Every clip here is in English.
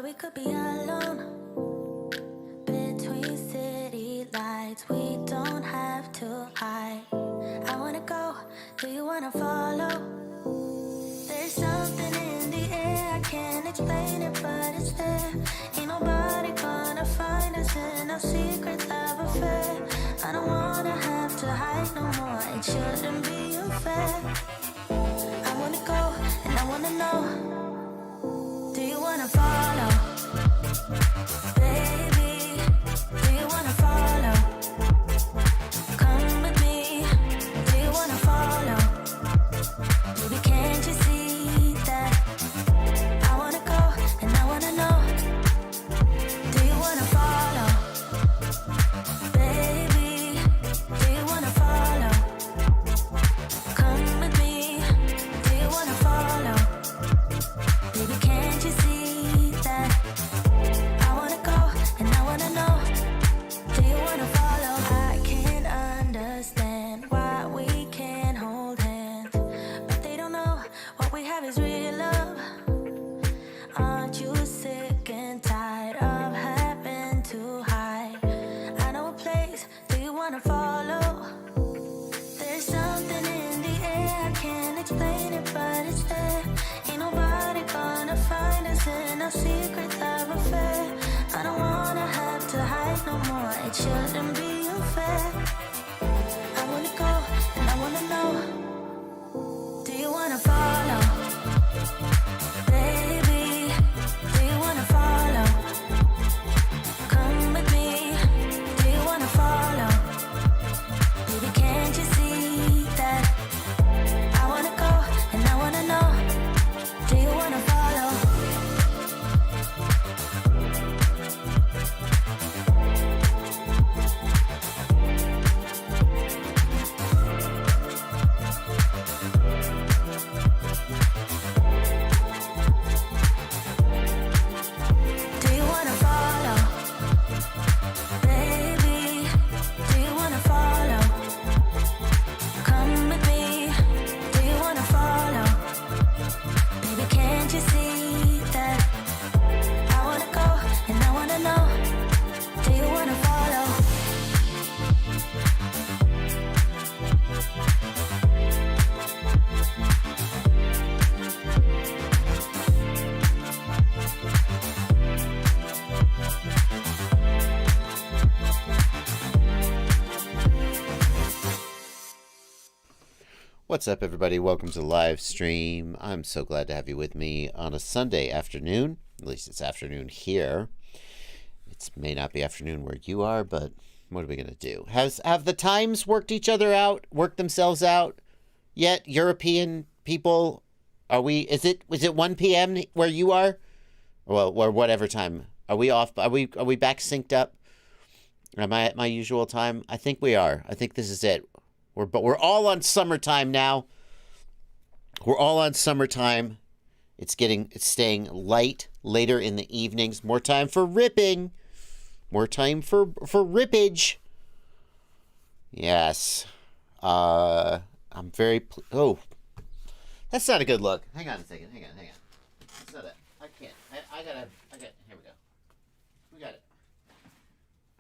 where we could be alone between city lights. We don't have to hide. I wanna go, do you wanna follow? There's something in the air, I can't explain it, but it's there. Ain't nobody gonna find us in our secret love affair. I don't wanna have to hide no more, it shouldn't be unfair. I wanna go, and I wanna know, do you wanna follow? Baby, do you wanna follow? Come with me, do you wanna follow? Baby, can't you see that? I wanna go, and I wanna know, do you wanna follow? Baby, do you wanna follow? Come with me, do you wanna follow? Baby, can't you see that? I wanna go, and I wanna know, do you wanna follow? I can't understand why we can't hold hands, but they don't know what we have is real love. Aren't you sick and tired of having to hide? I know a place, do you wanna follow? There's something in the air, I can't explain it, but it's there. Ain't nobody gonna find us in our secret love affair. I don't wanna have to hide no more, it shouldn't be unfair. I wanna go, and I wanna know, do you wanna follow? Baby, do you wanna follow? Come with me, do you wanna follow? Baby, can't you see that? I wanna go, and I wanna know, do you wanna follow? Do you wanna follow? Baby, do you wanna follow? Come with me, do you wanna follow? Baby, can't you see that? I wanna go, and I wanna know, do you wanna follow? What's up, everybody? Welcome to the live stream. I'm so glad to have you with me on a Sunday afternoon. At least it's afternoon here. It may not be afternoon where you are, but what are we going to do? Have the times worked themselves out yet? European people, is it 1 p.m. where you are? Well, or whatever time. Are we off? Are we back synced up? Am I at my usual time? I think we are. I think this is it. But we're all on summertime now. We're all on summertime. It's staying light later in the evenings. More time for ripping. More time for rippage. Yes. I'm very... Oh. That's not a good look. Hang on a second. Hang on. That's not it. I can't. I got... Here we go. We got it.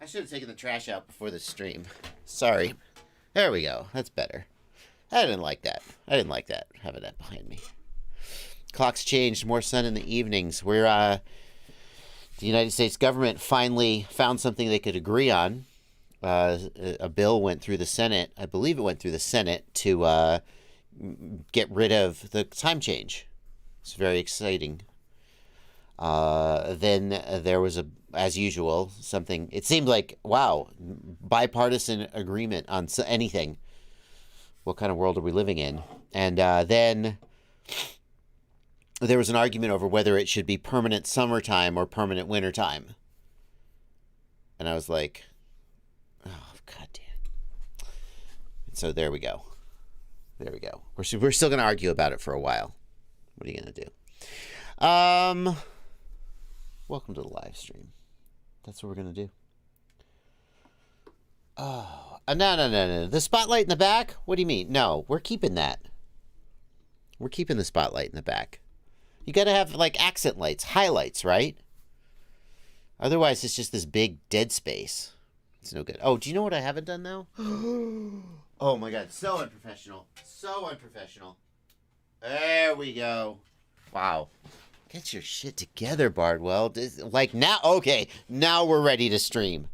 I should have taken the trash out before the stream. Sorry. There we go. That's better. I didn't like that. Having that behind me. Clocks changed. More sun in the evenings. The United States government finally found something they could agree on. A bill went through the Senate. I believe it went through the Senate to get rid of the time change. It's very exciting. Then there was as usual, something, it seemed like, wow, bipartisan agreement on anything. What kind of world are we living in? And then there was an argument over whether it should be permanent summertime or permanent wintertime. And I was like, oh, goddamn. And so there we go. We're still going to argue about it for a while. What are you going to do? Welcome to the live stream. That's what we're going to do. Oh, no. The spotlight in the back? What do you mean? No, we're keeping that. We're keeping the spotlight in the back. You got to have, like, accent lights, highlights, right? Otherwise, it's just this big dead space. It's no good. Oh, do you know what I haven't done now? Oh my god, so unprofessional. So unprofessional. There we go. Wow. Get your shit together, Bardwell. Like now, okay, now we're ready to stream.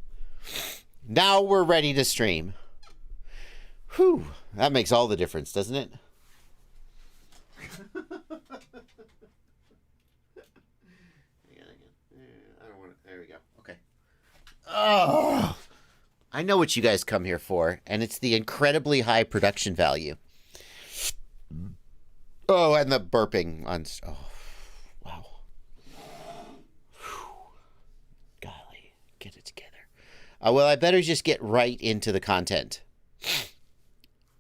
Now we're ready to stream. Whew, that makes all the difference, doesn't it? There we go. Okay. Oh, I know what you guys come here for, and it's the incredibly high production value. Oh, and the burping on. Oh, wow. Whew. Golly, get it together. Well, I better just get right into the content,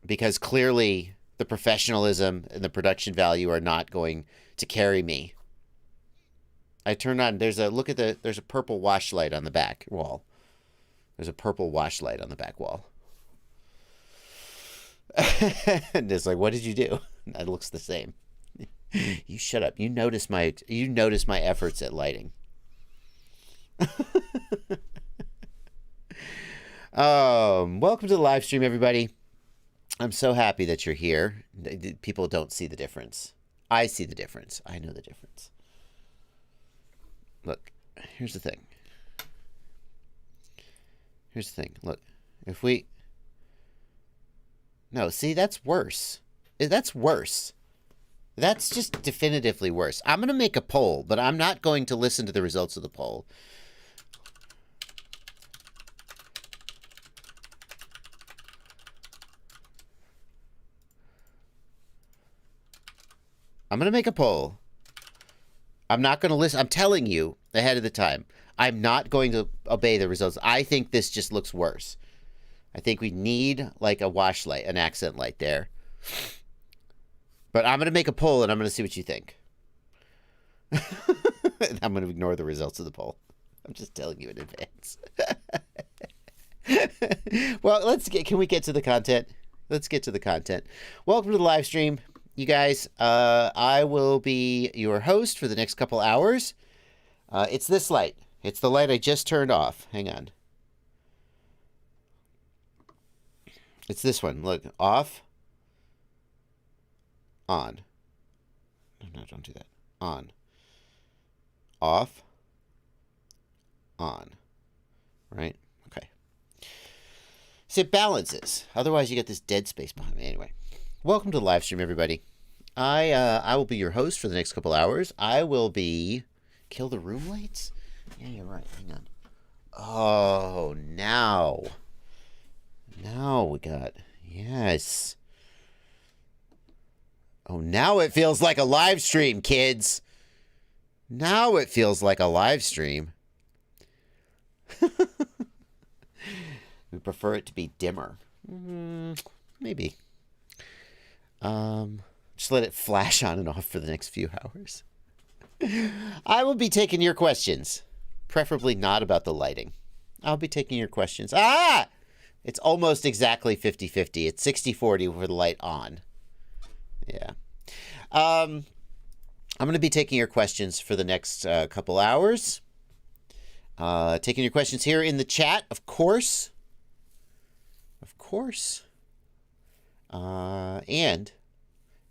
because clearly the professionalism and the production value are not going to carry me. I turned on, there's a purple wash light on the back wall. There's a purple wash light on the back wall. And it's like, what did you do? It looks the same. You shut up. You notice my efforts at lighting. Welcome to the live stream, everybody. I'm so happy that you're here. People don't see the difference. I see the difference. I know the difference. Look, here's the thing. Here's the thing. Look, if we... No, see, that's worse. That's worse. That's just definitively worse. I'm going to make a poll, but I'm not going to listen to the results of the poll. I'm going to make a poll. I'm not going to listen. I'm telling you ahead of the time. I'm not going to obey the results. I think this just looks worse. I think we need like a wash light, an accent light there. But I'm going to make a poll and I'm going to see what you think. I'm going to ignore the results of the poll. I'm just telling you in advance. Well, can we get to the content? Let's get to the content. Welcome to the live stream. You guys, I will be your host for the next couple hours. It's this light. It's the light I just turned off. Hang on. It's this one. Look, off. On. No, don't do that. On. Off. On. Right? Okay. So it balances. Otherwise, you get this dead space behind me. Anyway. Welcome to the live stream, everybody. I will be your host for the next couple hours. I will be... Kill the room lights? Yeah, you're right. Hang on. Oh, now. Now we got... Yes. Oh, now it feels like a live stream, kids. Now it feels like a live stream. We prefer it to be dimmer. Maybe. Just let it flash on and off for the next few hours. I will be taking your questions. Preferably not about the lighting. I'll be taking your questions. Ah! It's almost exactly 50-50. It's 60-40 with the light on. Yeah. I'm going to be taking your questions for the next couple hours. Taking your questions here in the chat, of course. Of course. And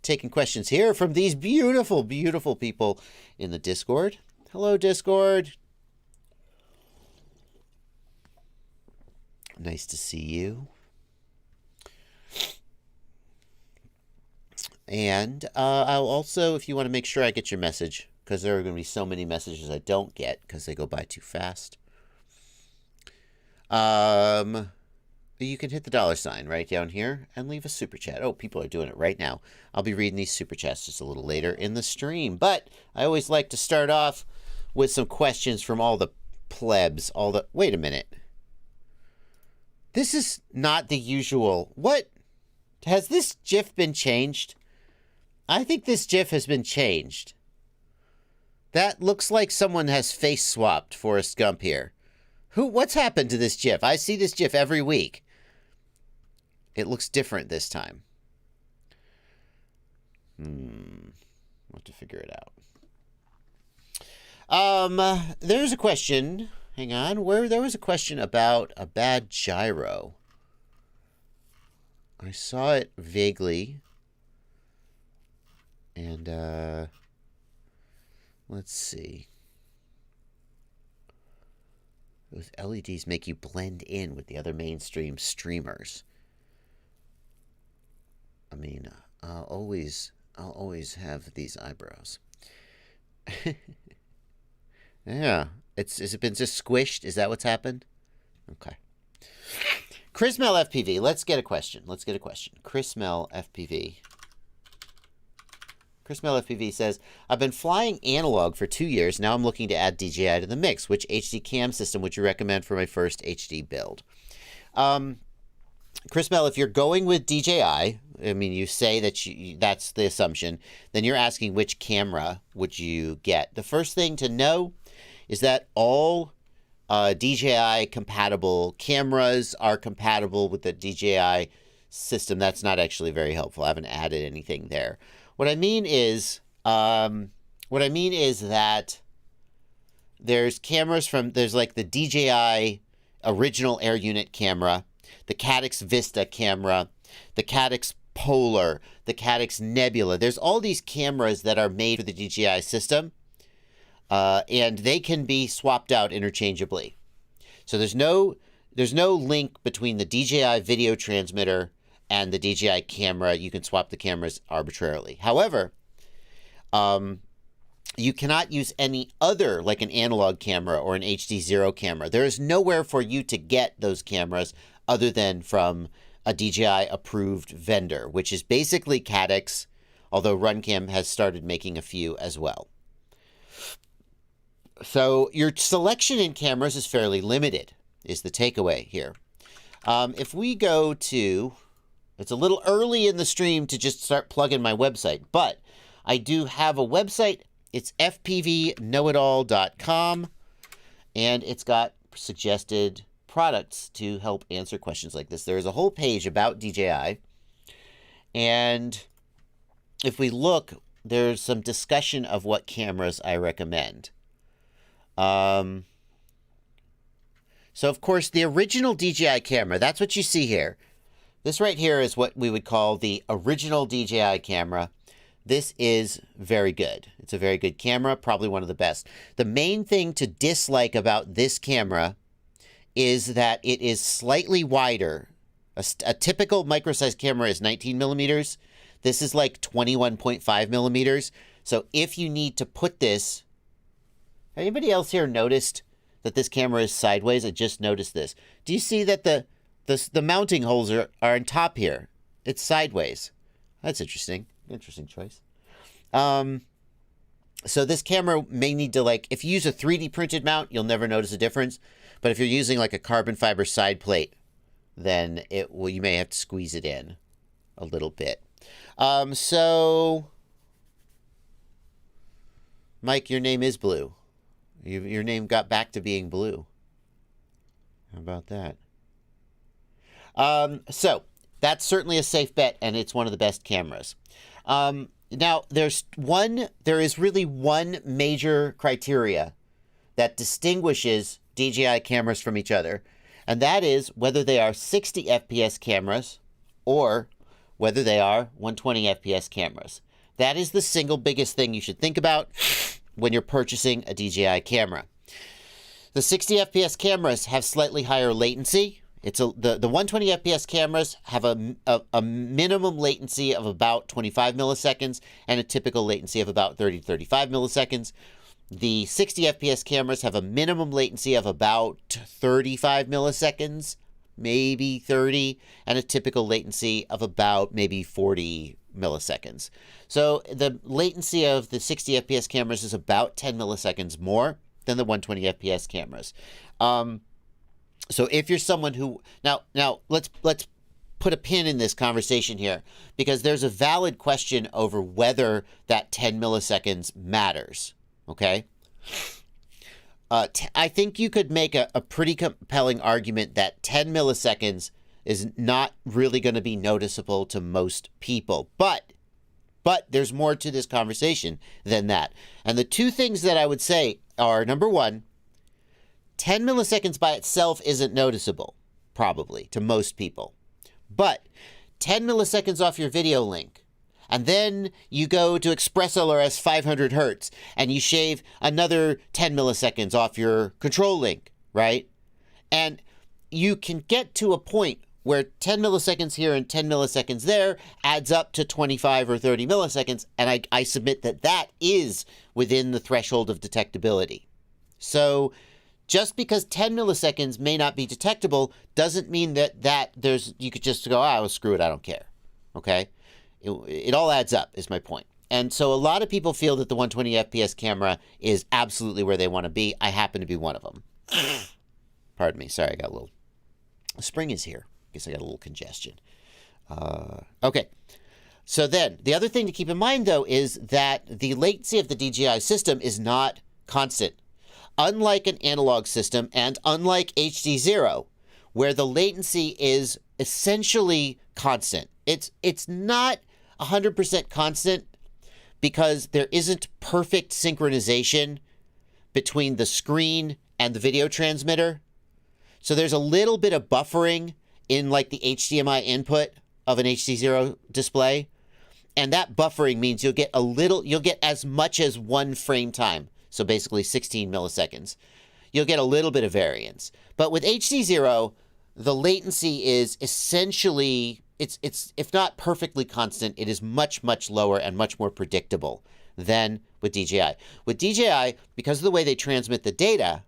taking questions here from these beautiful, beautiful people in the Discord. Hello, Discord. Nice to see you. And I'll also, if you want to make sure I get your message, because there are going to be so many messages I don't get because they go by too fast. You can hit the $ right down here and leave a super chat. Oh, people are doing it right now. I'll be reading these super chats just a little later in the stream. But I always like to start off with some questions from all the plebs. Wait a minute. This is not the usual. What? Has this GIF been changed? I think this GIF has been changed. That looks like someone has face swapped Forrest Gump here. What's happened to this GIF? I see this GIF every week. It looks different this time. I'll have to figure it out. There's a question. hang on. Where there was a question about a bad gyro. I saw it vaguely. And, let's see. Those LEDs make you blend in with the other mainstream streamers. I mean, I'll always have these eyebrows. Yeah. Has it been just squished? Is that what's happened? Okay. Chrismel FPV. Let's get a question. Chrismel FPV. Chrismel FPV says, I've been flying analog for 2 years. Now I'm looking to add DJI to the mix. Which HD cam system would you recommend for my first HD build? Chrismel, if you're going with DJI, I mean, you say that that's the assumption, then you're asking which camera would you get. The first thing to know is that all DJI compatible cameras are compatible with the DJI system. That's not actually very helpful. I haven't added anything there. What I mean is that there's cameras there's like the DJI original air unit camera, the Caddx Vista camera, the Caddx Polar, the Caddx Nebula. There's all these cameras that are made for the DJI system, and they can be swapped out interchangeably. So there's no link between the DJI video transmitter and the DJI camera. You can swap the cameras arbitrarily. However, you cannot use any other, like an analog camera or an HD0 camera. There is nowhere for you to get those cameras other than from a DJI approved vendor, which is basically Caddx, although RunCam has started making a few as well. So your selection in cameras is fairly limited, is the takeaway here. If we go to, it's a little early in the stream to just start plugging my website, but I do have a website. It's fpvknowitall.com, and it's got suggested products to help answer questions like this. There's a whole page about DJI, and if we look, there's some discussion of what cameras I recommend. So, of course, the original DJI camera, that's what you see here. This right here is what we would call the original DJI camera. This is very good. It's a very good camera, probably one of the best. The main thing to dislike about this camera is that it is slightly wider. A typical micro-sized camera is 19 millimeters. This is like 21.5 millimeters. So if you need to put this... Anybody else here noticed that this camera is sideways? I just noticed this. Do you see that the mounting holes are on top here? It's sideways. That's interesting. Interesting choice. So this camera may need to, like, if you use a 3D printed mount, you'll never notice a difference. But if you're using like a carbon fiber side plate, then you may have to squeeze it in a little bit. So, Mike, your name is blue. Your name got back to being blue. How about that? So that's certainly a safe bet, and it's one of the best cameras. Now, there is really one major criteria that distinguishes DJI cameras from each other, and that is whether they are 60 FPS cameras or whether they are 120 FPS cameras. That is the single biggest thing you should think about when you're purchasing a DJI camera. The 60 FPS cameras have slightly higher latency. The 120 FPS cameras have a minimum latency of about 25 milliseconds and a typical latency of about 30 to 35 milliseconds. The 60 FPS cameras have a minimum latency of about 35 milliseconds, maybe 30, and a typical latency of about maybe 40 milliseconds. So the latency of the 60 FPS cameras is about 10 milliseconds more than the 120 FPS cameras. So if you're someone who now let's put a pin in this conversation here, because there's a valid question over whether that 10 milliseconds matters. Okay. I think you could make a pretty compelling argument that 10 milliseconds is not really going to be noticeable to most people, but there's more to this conversation than that. And the two things that I would say are, number one, 10 milliseconds by itself isn't noticeable, probably, to most people. But 10 milliseconds off your video link, and then you go to Express LRS 500 hertz, and you shave another 10 milliseconds off your control link, right? And you can get to a point where 10 milliseconds here and 10 milliseconds there adds up to 25 or 30 milliseconds, and I submit that that is within the threshold of detectability. So just because 10 milliseconds may not be detectable doesn't mean that you could just go, well, screw it, I don't care, okay? It all adds up, is my point. And so a lot of people feel that the 120 FPS camera is absolutely where they want to be. I happen to be one of them. Pardon me, sorry, I got a little... Spring is here. Guess I got a little congestion. Okay. So then, the other thing to keep in mind, though, is that the latency of the DJI system is not constant. Unlike an analog system and unlike HD0, where the latency is essentially constant. It's not 100% constant because there isn't perfect synchronization between the screen and the video transmitter. So there's a little bit of buffering in like the HDMI input of an HD0 display. And that buffering means you'll get as much as 1 frame time. So basically 16 milliseconds. You'll get a little bit of variance. But with HD0, the latency is essentially, it's if not perfectly constant, it is much, much lower and much more predictable than with DJI. With DJI, because of the way they transmit the data,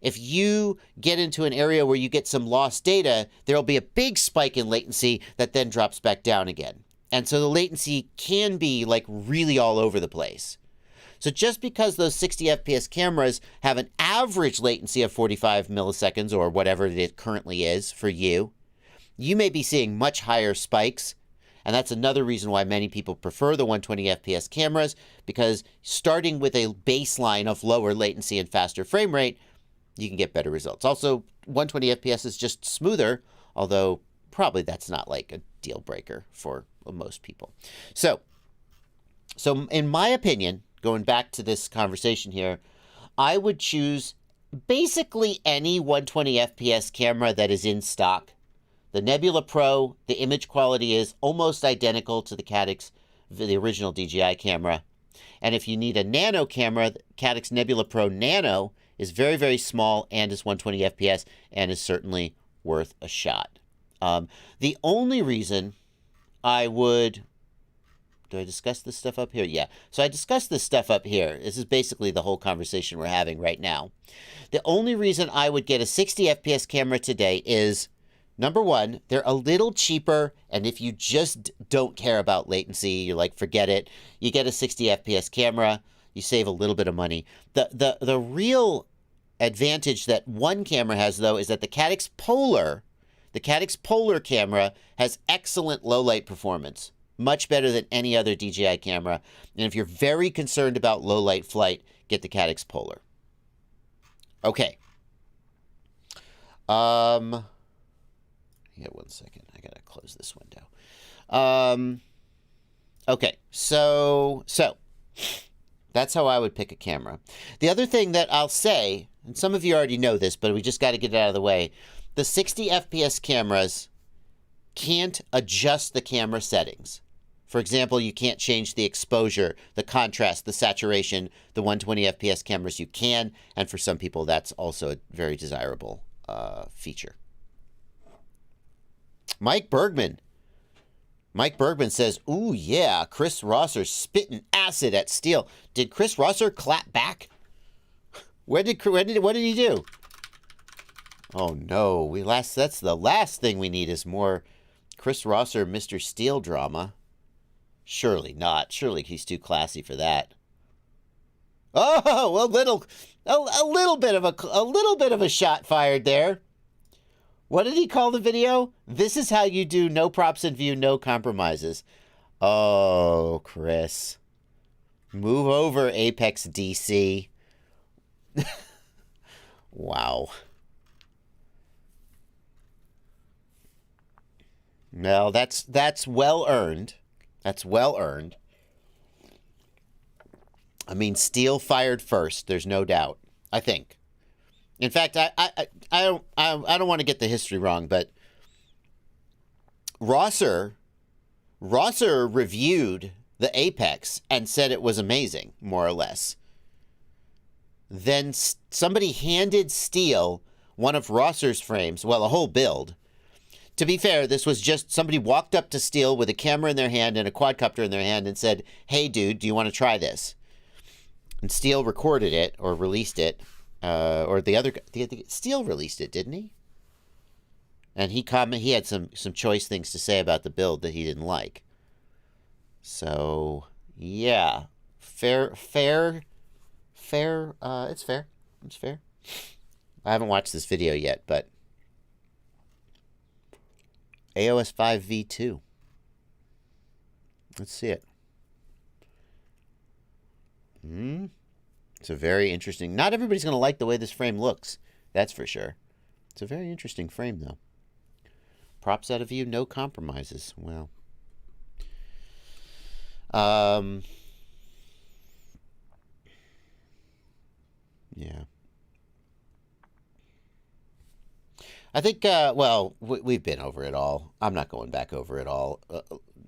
if you get into an area where you get some lost data, there'll be a big spike in latency that then drops back down again. And so the latency can be like really all over the place. So just because those 60 FPS cameras have an average latency of 45 milliseconds or whatever it currently is for you, you may be seeing much higher spikes. And that's another reason why many people prefer the 120 FPS cameras, because starting with a baseline of lower latency and faster frame rate, you can get better results. Also, 120 FPS is just smoother, although probably that's not like a deal breaker for most people. So in my opinion, going back to this conversation here, I would choose basically any 120 FPS camera that is in stock. The Nebula Pro, the image quality is almost identical to the Caddx, the original DJI camera. And if you need a nano camera, the Caddx Nebula Pro Nano is very, very small and is 120 FPS and is certainly worth a shot. The only reason I would... Do I discuss this stuff up here? Yeah. So I discussed this stuff up here. This is basically the whole conversation we're having right now. The only reason I would get a 60 FPS camera today is, number one, they're a little cheaper, and if you just don't care about latency, you're like, forget it, you get a 60 FPS camera, you save a little bit of money. The real advantage that one camera has, though, is that the Caddx Polar camera has excellent low light performance. Much better than any other DJI camera. And if you're very concerned about low light flight, get the Caddx Polar. Okay. Yeah, 1 second. I gotta close this window. Okay, so that's how I would pick a camera. The other thing that I'll say, and some of you already know this, but we just got to get it out of the way, the 60 FPS cameras can't adjust the camera settings. For example, you can't change the exposure, the contrast, the saturation. The 120 FPS cameras you can, and for some people that's also a very desirable feature. Mike Bergman says, ooh, yeah, Chris Rosser spitting acid at steel. Did Chris Rosser clap back? What did he do? Oh, no. That's the last thing we need is more Chris Rosser, Mr. Steele drama. Surely not. Surely he's too classy for that. Oh, a little bit of a shot fired there. What did he call the video? This is how you do no props in view, no compromises. Oh, Chris. Move over, Apex DC. Wow. No, that's well earned. That's well earned. I mean, Steele fired first, there's no doubt. I think. In fact, I don't want to get the history wrong, but Rosser reviewed the Apex and said it was amazing, more or less. Then somebody handed Steele one of Rosser's frames, well, a whole build. To be fair, this was just somebody walked up to Steele with a camera in their hand and a quadcopter in their hand and said, "Hey, dude, do you want to try this?" And Steele recorded it or released it, or Steele released it, didn't he? And he had some choice things to say about the build that he didn't like. So yeah, fair. It's fair. It's fair. I haven't watched this video yet, but AOS 5 V2. Let's see it. It's a very interesting... Not everybody's going to like the way this frame looks. That's for sure. It's a very interesting frame, though. Props out of you, no compromises. Well. Yeah. I think, well, we've been over it all. I'm not going back over it all.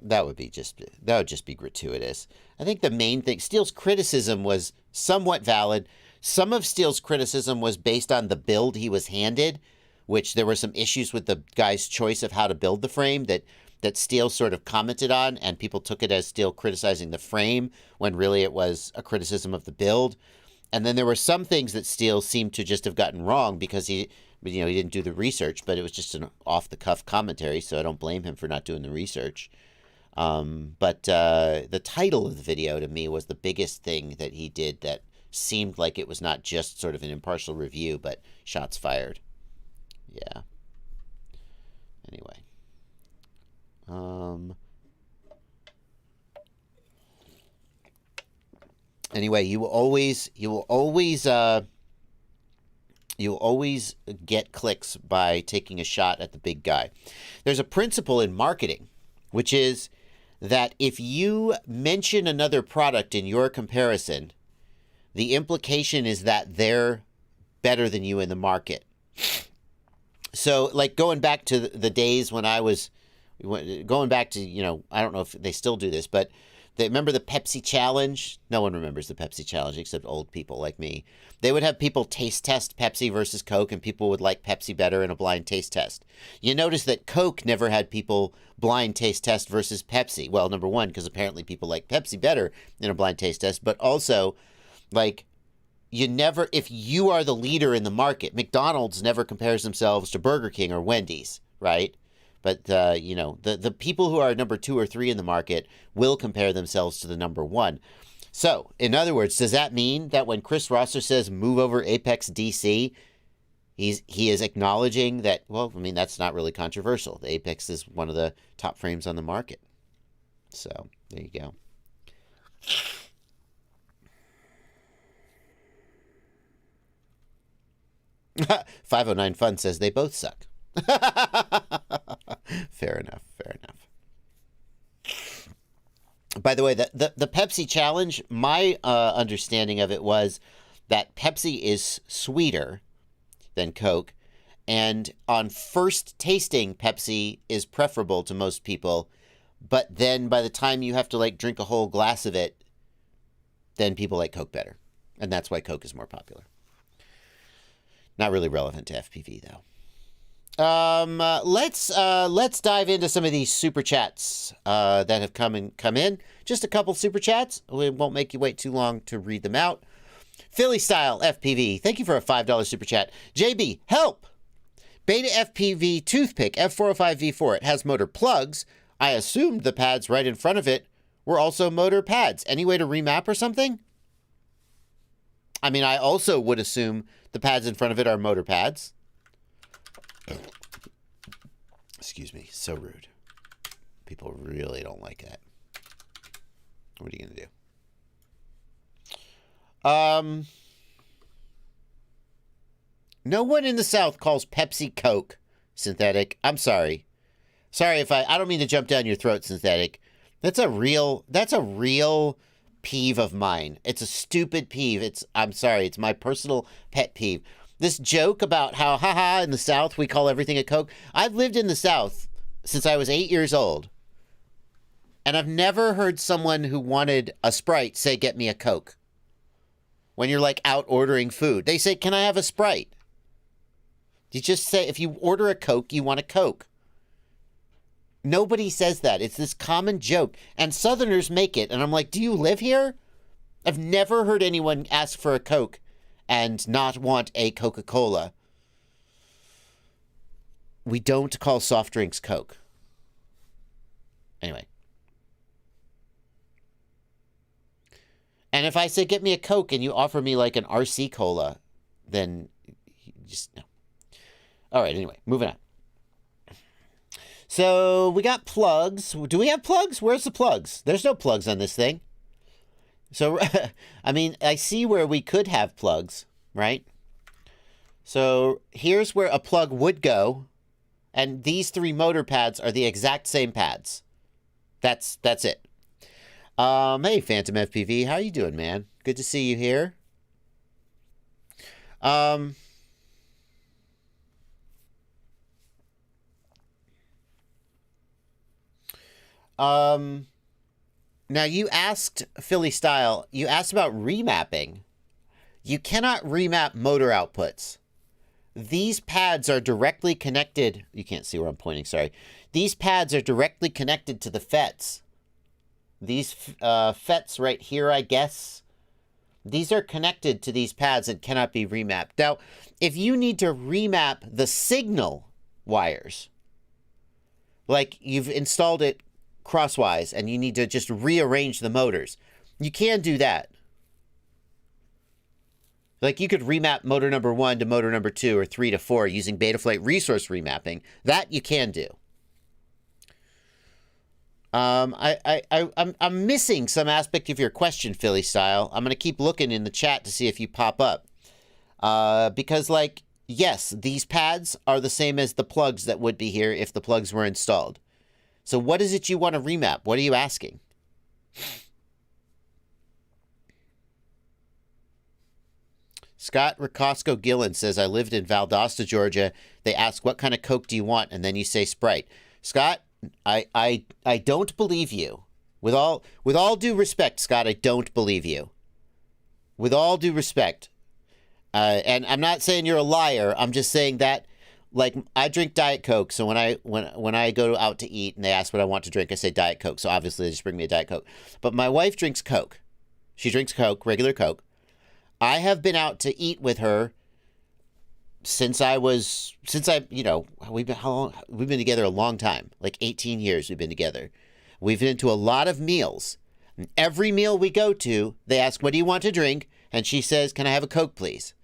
That would just be gratuitous. I think the main thing, Steele's criticism was somewhat valid. Some of Steele's criticism was based on the build he was handed, which there were some issues with the guy's choice of how to build the frame that Steele sort of commented on, and people took it as Steele criticizing the frame when really it was a criticism of the build. And then there were some things that Steele seemed to just have gotten wrong because he didn't do the research, but it was just an off-the-cuff commentary, so I don't blame him for not doing the research. But the title of the video, to me, was the biggest thing that he did that seemed like it was not just sort of an impartial review, but shots fired. Yeah. Anyway. Anyway, you will always get clicks by taking a shot at the big guy. There's a principle in marketing, which is that if you mention another product in your comparison, the implication is that they're better than you in the market. So, like, going back to the days when I was going back to, I don't know if they still do this, but remember the Pepsi Challenge? No one remembers the Pepsi Challenge except old people like me. They would have people taste test Pepsi versus Coke, and people would like Pepsi better in a blind taste test. You notice that Coke never had people blind taste test versus Pepsi. Well, number one, because apparently people like Pepsi better in a blind taste test, but also, like, if you are the leader in the market, McDonald's never compares themselves to Burger King or Wendy's, right? But, the people who are number 2 or 3 in the market will compare themselves to the number 1. So, in other words, does that mean that when Chris Rosser says move over Apex DC, he is acknowledging that, well, I mean, that's not really controversial. The Apex is one of the top frames on the market. So, there you go. .509 Fun says they both suck. Fair enough. By the way, the Pepsi Challenge, my understanding of it was that Pepsi is sweeter than Coke, and on first tasting, Pepsi is preferable to most people, but then by the time you have to, like, drink a whole glass of it, then people like Coke better, and that's why Coke is more popular. Not really relevant to FPV, though. Let's dive into some of these super chats that have come in. Just a couple super chats. We won't make you wait too long to read them out. Philly Style FPV, thank you for a $5 super chat. JB, help! Beta FPV Toothpick F405V4. It has motor plugs. I assumed the pads right in front of it were also motor pads. Any way to remap or something? I mean, I also would assume the pads in front of it are motor pads. Excuse me, so rude. People really don't like that. What are you going to do? No one in the South calls Pepsi Coke synthetic. I'm sorry. Sorry if I don't mean to jump down your throat, synthetic. That's a real peeve of mine. It's a stupid peeve. I'm sorry. It's my personal pet peeve. This joke about how, haha, in the South we call everything a Coke. I've lived in the South since I was 8 years old. And I've never heard someone who wanted a Sprite say, get me a Coke. When you're like out ordering food, they say, can I have a Sprite? You just say, if you order a Coke, you want a Coke. Nobody says that. It's this common joke. And Southerners make it. And I'm like, do you live here? I've never heard anyone ask for a Coke and not want a Coca-Cola. We don't call soft drinks Coke. Anyway. And if I say, get me a Coke, and you offer me like an RC Cola, then just no. All right, anyway, moving on. So we got plugs. Do we have plugs? Where's the plugs? There's no plugs on this thing. So, I mean, I see where we could have plugs, right? So here's where a plug would go. And these 3 motor pads are the exact same pads. That's it. Hey, Phantom FPV, how you doing, man? Good to see you here. Now you asked, Philly Style, you asked about remapping. You cannot remap motor outputs. These pads are directly connected. You can't see where I'm pointing, sorry. These pads are directly connected to the FETs. These FETs right here, I guess. These are connected to these pads and cannot be remapped. Now, if you need to remap the signal wires, like you've installed it crosswise and you need to just rearrange the motors, you can do that. Like you could remap motor number 1 to motor number 2 or 3 to 4 using Betaflight resource remapping. That you can do. I'm missing some aspect of your question, Philly Style. I'm going to keep looking in the chat to see if you pop up. Because, like, yes, these pads are the same as the plugs that would be here if the plugs were installed. So what is it you want to remap? What are you asking? Scott Ricosco Gillen says, I lived in Valdosta, Georgia. They ask, what kind of Coke do you want? And then you say Sprite. Scott, I don't believe you. With all due respect, Scott, I don't believe you. With all due respect. And I'm not saying you're a liar. I'm just saying that, like, I drink Diet Coke. So when I go out to eat and they ask what I want to drink, I say Diet Coke. So obviously they just bring me a Diet Coke. But my wife drinks Coke. She drinks Coke, regular Coke. I have been out to eat with her since we've been together a long time, like 18 years we've been together. We've been into a lot of meals. And every meal we go to, they ask, what do you want to drink? And she says, can I have a Coke, please?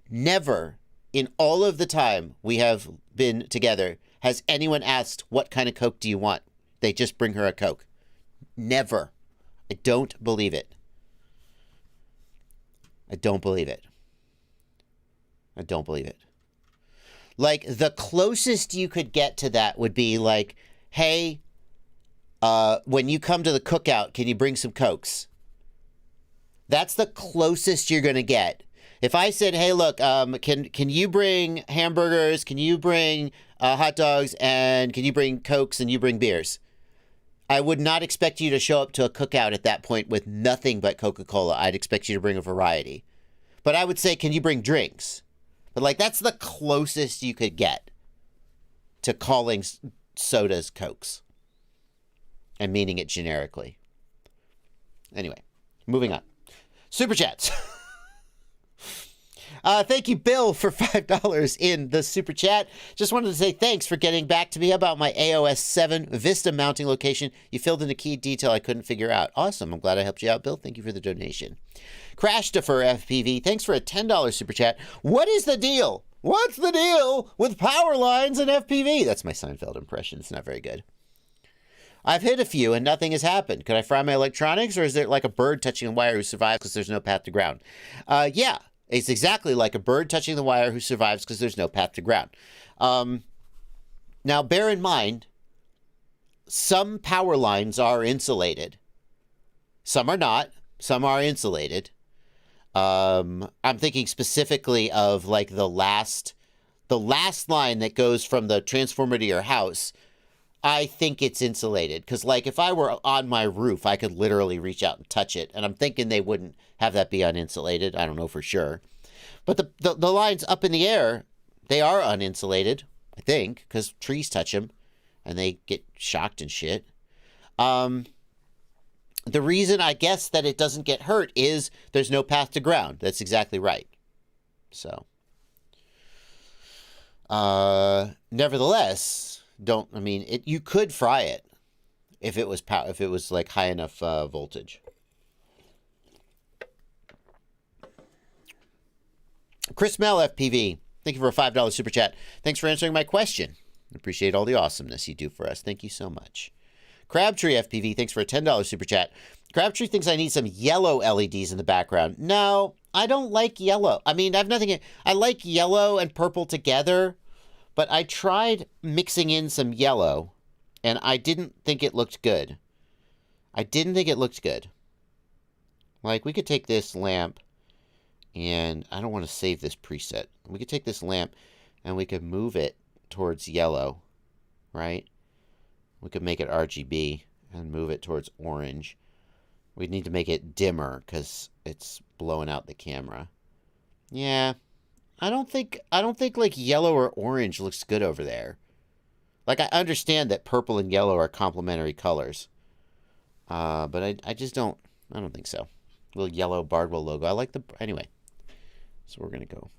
Never in all of the time we have been together has anyone asked, what kind of Coke do you want? They just bring her a Coke. Never. I don't believe it. I don't believe it. I don't believe it. Like, the closest you could get to that would be like, hey, when you come to the cookout, can you bring some Cokes? That's the closest you're going to get. If I said, hey, look, can you bring hamburgers? Can you bring hot dogs? And can you bring Cokes and you bring beers? I would not expect you to show up to a cookout at that point with nothing but Coca-Cola. I'd expect you to bring a variety. But I would say, can you bring drinks? But, like, that's the closest you could get to calling sodas Cokes and meaning it generically. Anyway, moving on. Super Chats. Thank you, Bill, for $5 in the Super Chat. Just wanted to say thanks for getting back to me about my AOS 7 Vista mounting location. You filled in a key detail I couldn't figure out. Awesome. I'm glad I helped you out, Bill. Thank you for the donation. Crash Defer FPV, thanks for a $10 Super Chat. What is the deal? What's the deal with power lines and FPV? That's my Seinfeld impression. It's not very good. I've hit a few and nothing has happened. Could I fry my electronics, or is it like a bird touching a wire who survives because there's no path to ground? Yeah. It's exactly like a bird touching the wire who survives because there's no path to ground. Now, bear in mind, some power lines are insulated. Some are not. Some are insulated. I'm thinking specifically of like the last line that goes from the transformer to your house. I think it's insulated because, like, if I were on my roof, I could literally reach out and touch it. And I'm thinking they wouldn't have that be uninsulated. I don't know for sure. But the lines up in the air, they are uninsulated, I think, because trees touch them and they get shocked and shit. The reason, I guess, that it doesn't get hurt is there's no path to ground. That's exactly right. So, nevertheless, you could fry it if it was like high enough voltage. Chris Mel FPV, thank you for a $5 super chat. Thanks for answering my question. Appreciate all the awesomeness you do for us. Thank you so much. Crabtree FPV, thanks for a $10 super chat. Crabtree thinks I need some yellow LEDs in the background. No, I don't like yellow. I mean, I like yellow and purple together, but I tried mixing in some yellow, and I didn't think it looked good. Like, we could take this lamp, and I don't want to save this preset. We could take this lamp, and we could move it towards yellow, right? We could make it RGB and move it towards orange. We need to make it dimmer because it's blowing out the camera. Yeah. I don't think like yellow or orange looks good over there. Like, I understand that purple and yellow are complementary colors. But I just don't think so. Little yellow Bardwell logo. I like anyway. So we're going to go.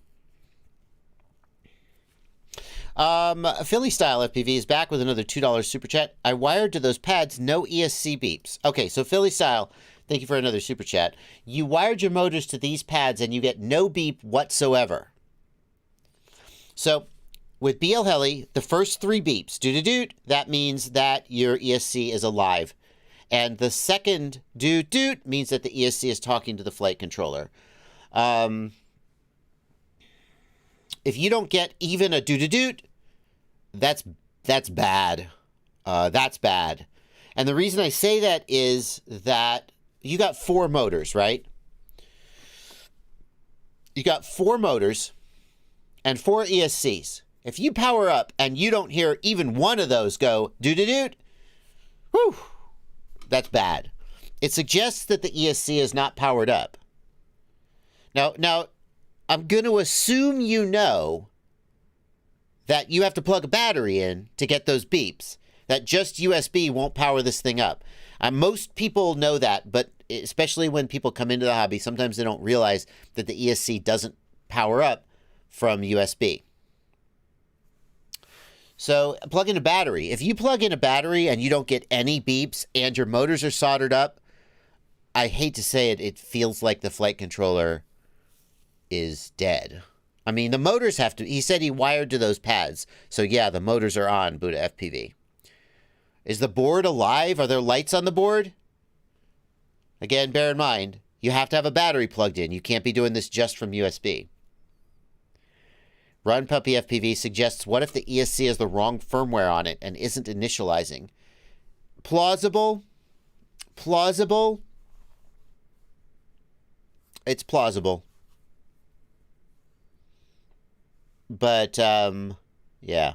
Philly Style FPV is back with another $2 super chat. I wired to those pads, no ESC beeps. Okay, so Philly Style, thank you for another super chat. You wired your motors to these pads and you get no beep whatsoever. So, with BL Heli, the first 3 beeps, doot-doot, that means that your ESC is alive. And the second doot-doot means that the ESC is talking to the flight controller. If you don't get even a doot-doot, that's bad. That's bad. And the reason I say that is that you got 4 motors, right? You got 4 motors and 4 ESCs. If you power up and you don't hear even one of those go doot-doot, whew, that's bad. It suggests that the ESC is not powered up. Now, I'm going to assume you know that you have to plug a battery in to get those beeps, that just USB won't power this thing up. Most people know that, but especially when people come into the hobby, sometimes they don't realize that the ESC doesn't power up from USB. So plug in a battery. If you plug in a battery and you don't get any beeps and your motors are soldered up, I hate to say it, it feels like the flight controller is dead. I mean, the motors have to... He said he wired to those pads. So yeah, the motors are on Buddha FPV. Is the board alive? Are there lights on the board? Again, bear in mind, you have to have a battery plugged in. You can't be doing this just from USB. Run Puppy FPV suggests, what if the ESC has the wrong firmware on it and isn't initializing? Plausible. Plausible. It's plausible. But, yeah.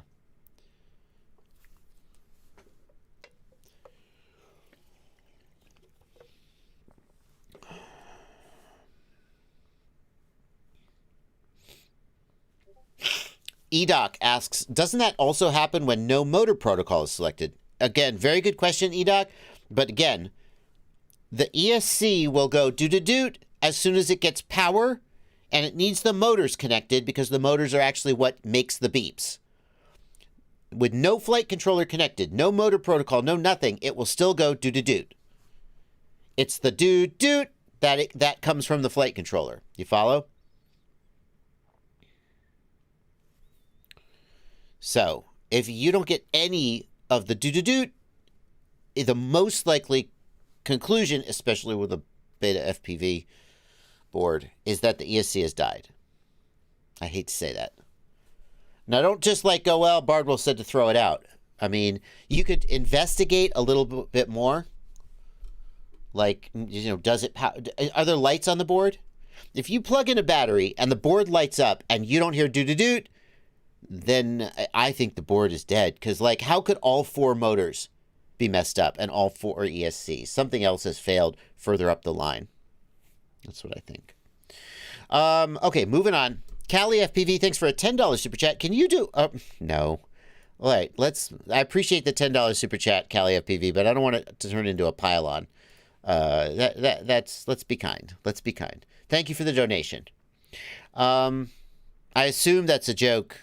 EDOC asks, doesn't that also happen when no motor protocol is selected? Again, very good question, EDOC. But again, the ESC will go doot-a-doot as soon as it gets power, and it needs the motors connected because the motors are actually what makes the beeps. With no flight controller connected, no motor protocol, no nothing, it will still go doot-a-doot. It's the doot-doot that comes from the flight controller. You follow? So, if you don't get any of the doot-a-doot, the most likely conclusion, especially with a Beta FPV board, is that the ESC has died. I hate to say that. Now, don't just like go, well, Bardwell said to throw it out. I mean, you could investigate a little bit more. Like, you know, does it... Are there lights on the board? If you plug in a battery and the board lights up and you don't hear doo-doo-doot, then I think the board is dead. Because, like, how could all 4 motors be messed up and all 4 ESCs? Something else has failed further up the line. That's what I think. Okay, moving on. Callie FPV, thanks for a $10 super chat. Can you do... no. All right, I appreciate the $10 super chat, Callie FPV, but I don't want it to turn into a pile-on. Let's be kind. Let's be kind. Thank you for the donation. I assume that's a joke.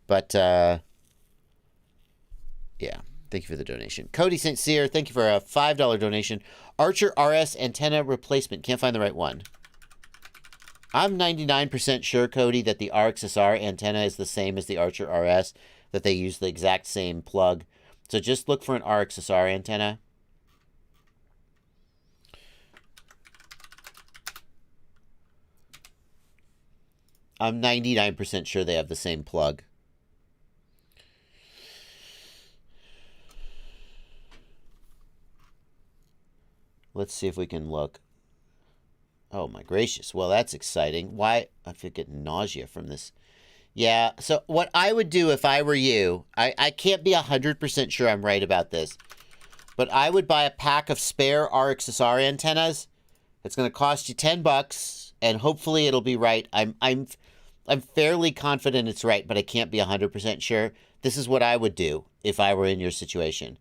But, yeah. Thank you for the donation. Cody St. Cyr, thank you for a $5 donation. Archer RS antenna replacement. Can't find the right one. I'm 99% sure, Cody, that the RXSR antenna is the same as the Archer RS, that they use the exact same plug. So just look for an RXSR antenna. I'm 99% sure they have the same plug. Let's see if we can look. Oh, my gracious. Well, that's exciting. Why? I feel getting nausea from this. Yeah, so what I would do if I were you, I can't be 100% sure I'm right about this, but I would buy a pack of spare RXSR antennas. It's going to cost you $10, and hopefully it'll be right. I'm fairly confident it's right, but I can't be 100% sure. This is what I would do if I were in your situation.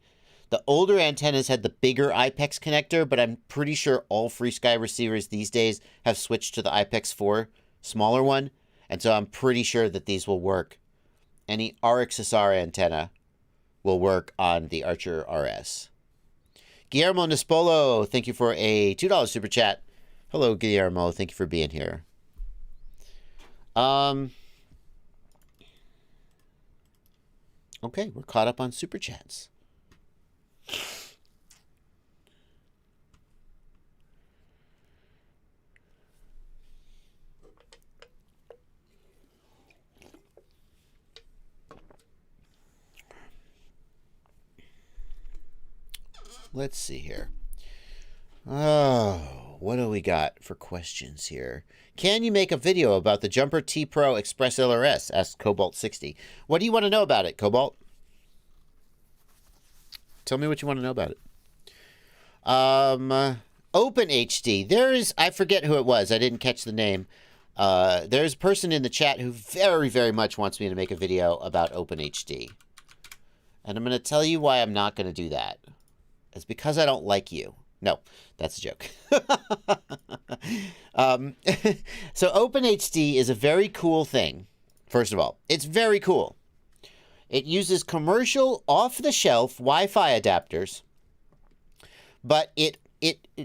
The older antennas had the bigger IPEX connector, but I'm pretty sure all FreeSky receivers these days have switched to the IPEX 4 smaller one, and so I'm pretty sure that these will work. Any RXSR antenna will work on the Archer RS. Guillermo Nespolo, thank you for a $2 super chat. Hello, Guillermo. Thank you for being here. Okay, we're caught up on super chats. Let's see here. Oh, what do we got for questions here? Can you make a video about the Jumper T Pro Express LRS? Asked Cobalt60. What do you want to know about it, Cobalt? Tell me what you want to know about it. OpenHD. There is, I forget who it was. I didn't catch the name. There's a person in the chat who very, very much wants me to make a video about OpenHD. And I'm going to tell you why I'm not going to do that. It's because I don't like you. No, that's a joke. So OpenHD is a very cool thing. First of all, it's very cool. It uses commercial off-the-shelf Wi-Fi adapters, but it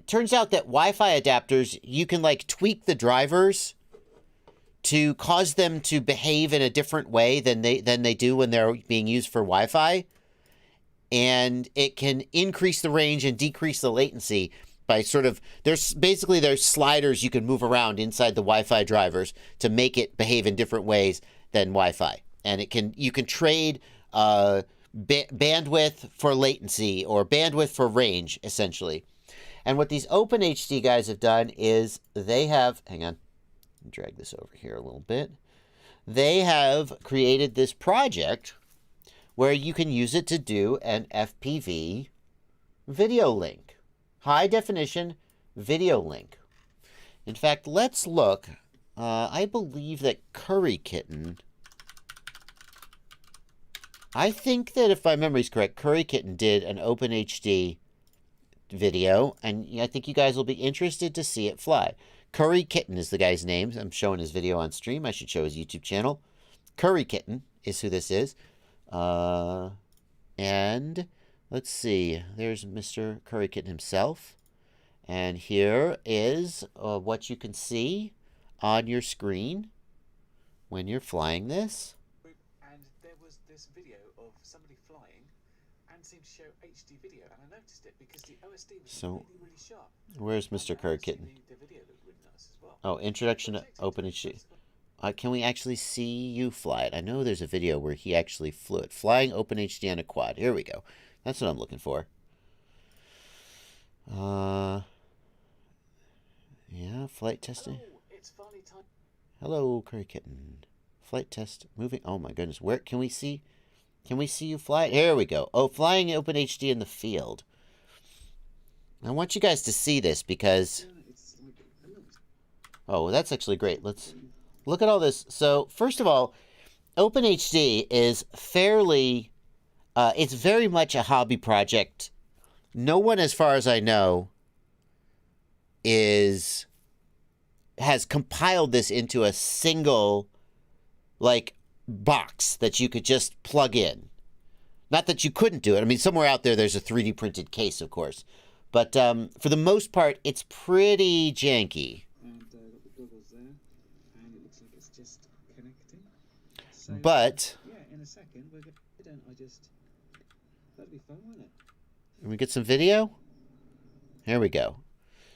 turns out that Wi-Fi adapters, you can like tweak the drivers to cause them to behave in a different way than they do when they're being used for Wi-Fi. And it can increase the range and decrease the latency by sort of, there's sliders you can move around inside the Wi-Fi drivers to make it behave in different ways than Wi-Fi. And you can trade bandwidth for latency or bandwidth for range, essentially. And what these OpenHD guys have done is they have, hang on, drag this over here a little bit. They have created this project where you can use it to do an FPV video link. High definition video link. In fact, let's look. I believe that Curry Kitten, I think that if my memory is correct, Curry Kitten did an OpenHD video, and I think you guys will be interested to see it fly. Curry Kitten is the guy's name. I'm showing his video on stream. I should show his YouTube channel. Curry Kitten is who this is. And let's see. There's Mr. Curry Kitten himself. And here is what you can see on your screen when you're flying this. And there was this video of somebody flying and seemed to show HD video, and I noticed it because the OSD was really, really sharp. Where's Mr. Curry Kitten? The video looked really nice as well. Oh, introduction to OpenHD. Can we actually see you fly it? I know there's a video where he actually flew it. Flying OpenHD on a quad. Here we go. That's what I'm looking for. Yeah, flight testing. Oh, it's finally time. Hello, Curry Kitten. Flight test moving. Oh my goodness, where can we see? Can we see you fly? Here we go. Oh, flying OpenHD in the field. I want you guys to see this because... Oh, that's actually great. Let's look at all this. So, first of all, OpenHD is fairly... it's very much a hobby project. No one, as far as I know, has compiled this into a single, like, box that you could just plug in. Not that you couldn't do it. I mean, somewhere out there, there's a 3D printed case, of course. But for the most part, it's pretty janky. And got the goggles there, and it looks like it's just connecting. So, but yeah, in a second, we're going to... That'd be fun, wouldn't it? Can we get some video? Here we go.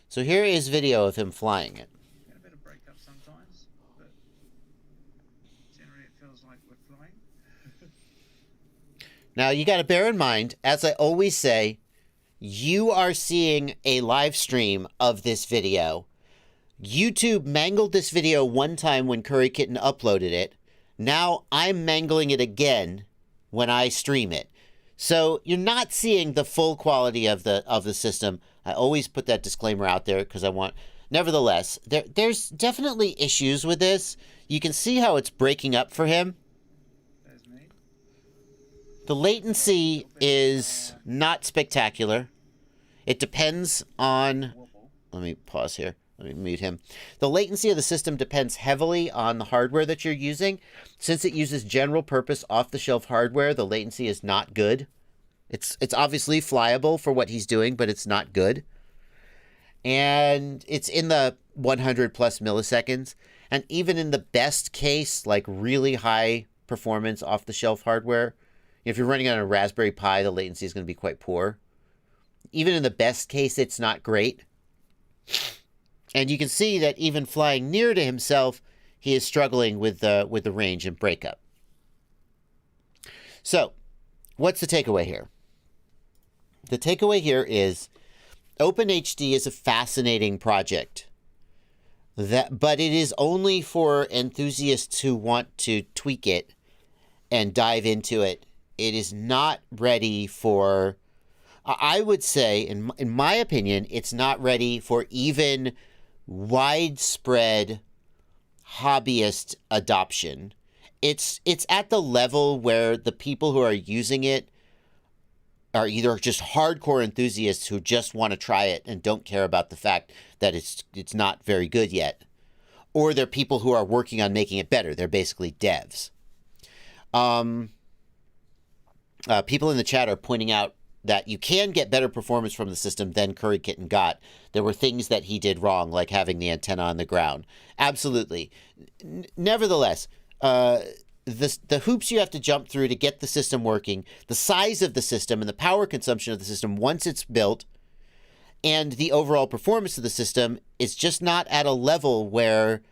So here is video of him flying it. Get a bit of breakup sometimes, but generally it feels like we're flying. Now, you got to bear in mind, as I always say, you are seeing a live stream of this video. YouTube mangled this video one time when Curry Kitten uploaded it. Now I'm mangling it again when I stream it. So you're not seeing the full quality of the system. I always put that disclaimer out there because I want... Nevertheless, there's definitely issues with this. You can see how it's breaking up for him. There's me. The latency is not spectacular. It depends on... Let me pause here. Let me mute him. The latency of the system depends heavily on the hardware that you're using. Since it uses general purpose off-the-shelf hardware, the latency is not good. It's obviously flyable for what he's doing, but it's not good. And it's in the 100 plus milliseconds. And even in the best case, like really high performance off-the-shelf hardware, if you're running on a Raspberry Pi, the latency is going to be quite poor. Even in the best case, it's not great. And you can see that even flying near to himself, he is struggling with the range and breakup. So, what's the takeaway here? The takeaway here is OpenHD is a fascinating project. But it is only for enthusiasts who want to tweak it and dive into it. It is not ready for... I would say, in my opinion, it's not ready for even widespread hobbyist adoption. It's at the level where the people who are using it are either just hardcore enthusiasts who just want to try it and don't care about the fact that it's not very good yet, or they're people who are working on making it better. They're basically devs. People in the chat are pointing out that you can get better performance from the system than Curry Kitten got. There were things that he did wrong, like having the antenna on the ground. Absolutely. Nevertheless, the hoops you have to jump through to get the system working, the size of the system and the power consumption of the system once it's built, and the overall performance of the system is just not at a level where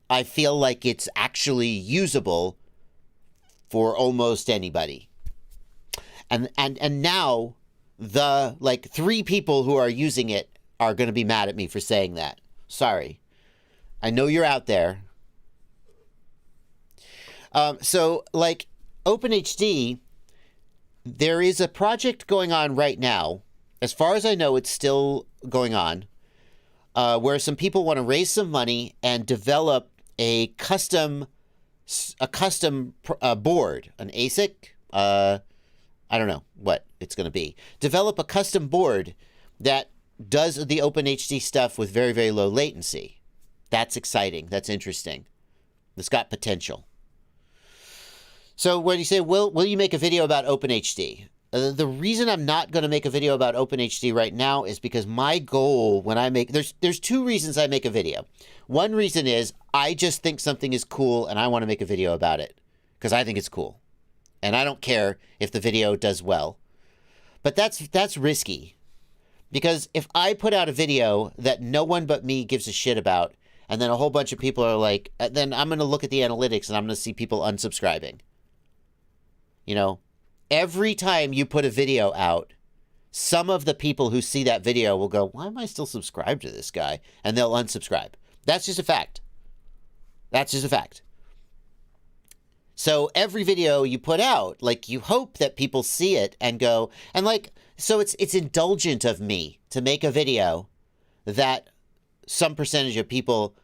I feel like it's actually usable for almost anybody. And now the like 3 people who are using it are going to be mad at me for saying that. Sorry. I know you're out there. So like OpenHD, there is a project going on right now. As far as I know, it's still going on, where some people want to raise some money and develop a custom board, an ASIC. I don't know what it's going to be. Develop a custom board that does the OpenHD stuff with very, very low latency. That's exciting. That's interesting. It's got potential. So when you say, will you make a video about OpenHD? The reason I'm not going to make a video about OpenHD right now is because my goal when I make... There's 2 reasons I make a video. One reason is I just think something is cool and I want to make a video about it because I think it's cool. And I don't care if the video does well. But that's risky. Because if I put out a video that no one but me gives a shit about, and then a whole bunch of people are like, then I'm going to look at the analytics and I'm going to see people unsubscribing. You know, every time you put a video out, some of the people who see that video will go, why am I still subscribed to this guy? And they'll unsubscribe. That's just a fact. That's just a fact. So every video you put out, like, you hope that people see it and go, and like, so it's indulgent of me to make a video that some percentage of people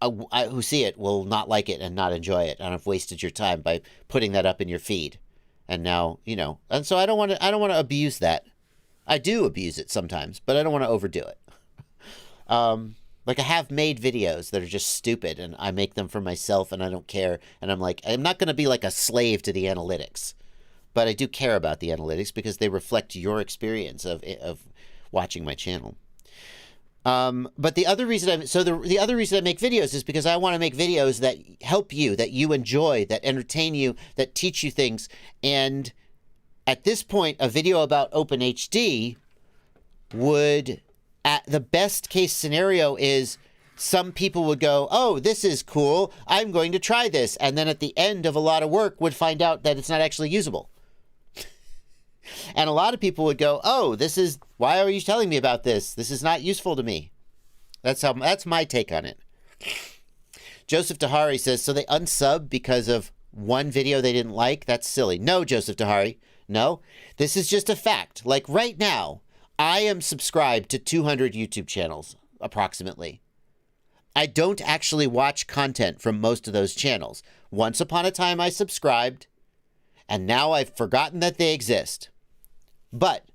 who see it will not like it and not enjoy it. And I've wasted your time by putting that up in your feed. And now, you know, and so I don't want to abuse that. I do abuse it sometimes, but I don't want to overdo it. Like, I have made videos that are just stupid, and I make them for myself, and I don't care. And I'm like, I'm not going to be like a slave to the analytics, but I do care about the analytics because they reflect your experience of watching my channel. But the other reason the other reason I make videos is because I want to make videos that help you, that you enjoy, that entertain you, that teach you things. And at this point, a video about OpenHD would, at the best case scenario, is some people would go, oh, this is cool, I'm going to try this. And then at the end of a lot of work would find out that it's not actually usable. And a lot of people would go, oh, why are you telling me about this? This is not useful to me. That's my take on it. Joseph Dahari says, so they unsub because of one video they didn't like? That's silly. No, Joseph Dahari. No, this is just a fact. Like, right now, I am subscribed to 200 YouTube channels, approximately. I don't actually watch content from most of those channels. Once upon a time, I subscribed, and now I've forgotten that they exist. But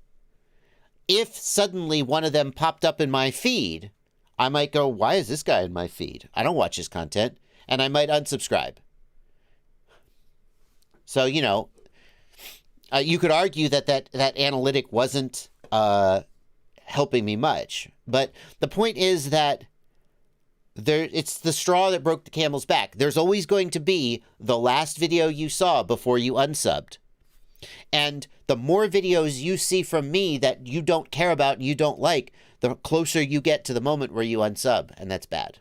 if suddenly one of them popped up in my feed, I might go, why is this guy in my feed? I don't watch his content. And I might unsubscribe. So, you know, you could argue that analytic wasn't helping me much. But the point is that it's the straw that broke the camel's back. There's always going to be the last video you saw before you unsubbed. And the more videos you see from me that you don't care about and you don't like, the closer you get to the moment where you unsub, and that's bad.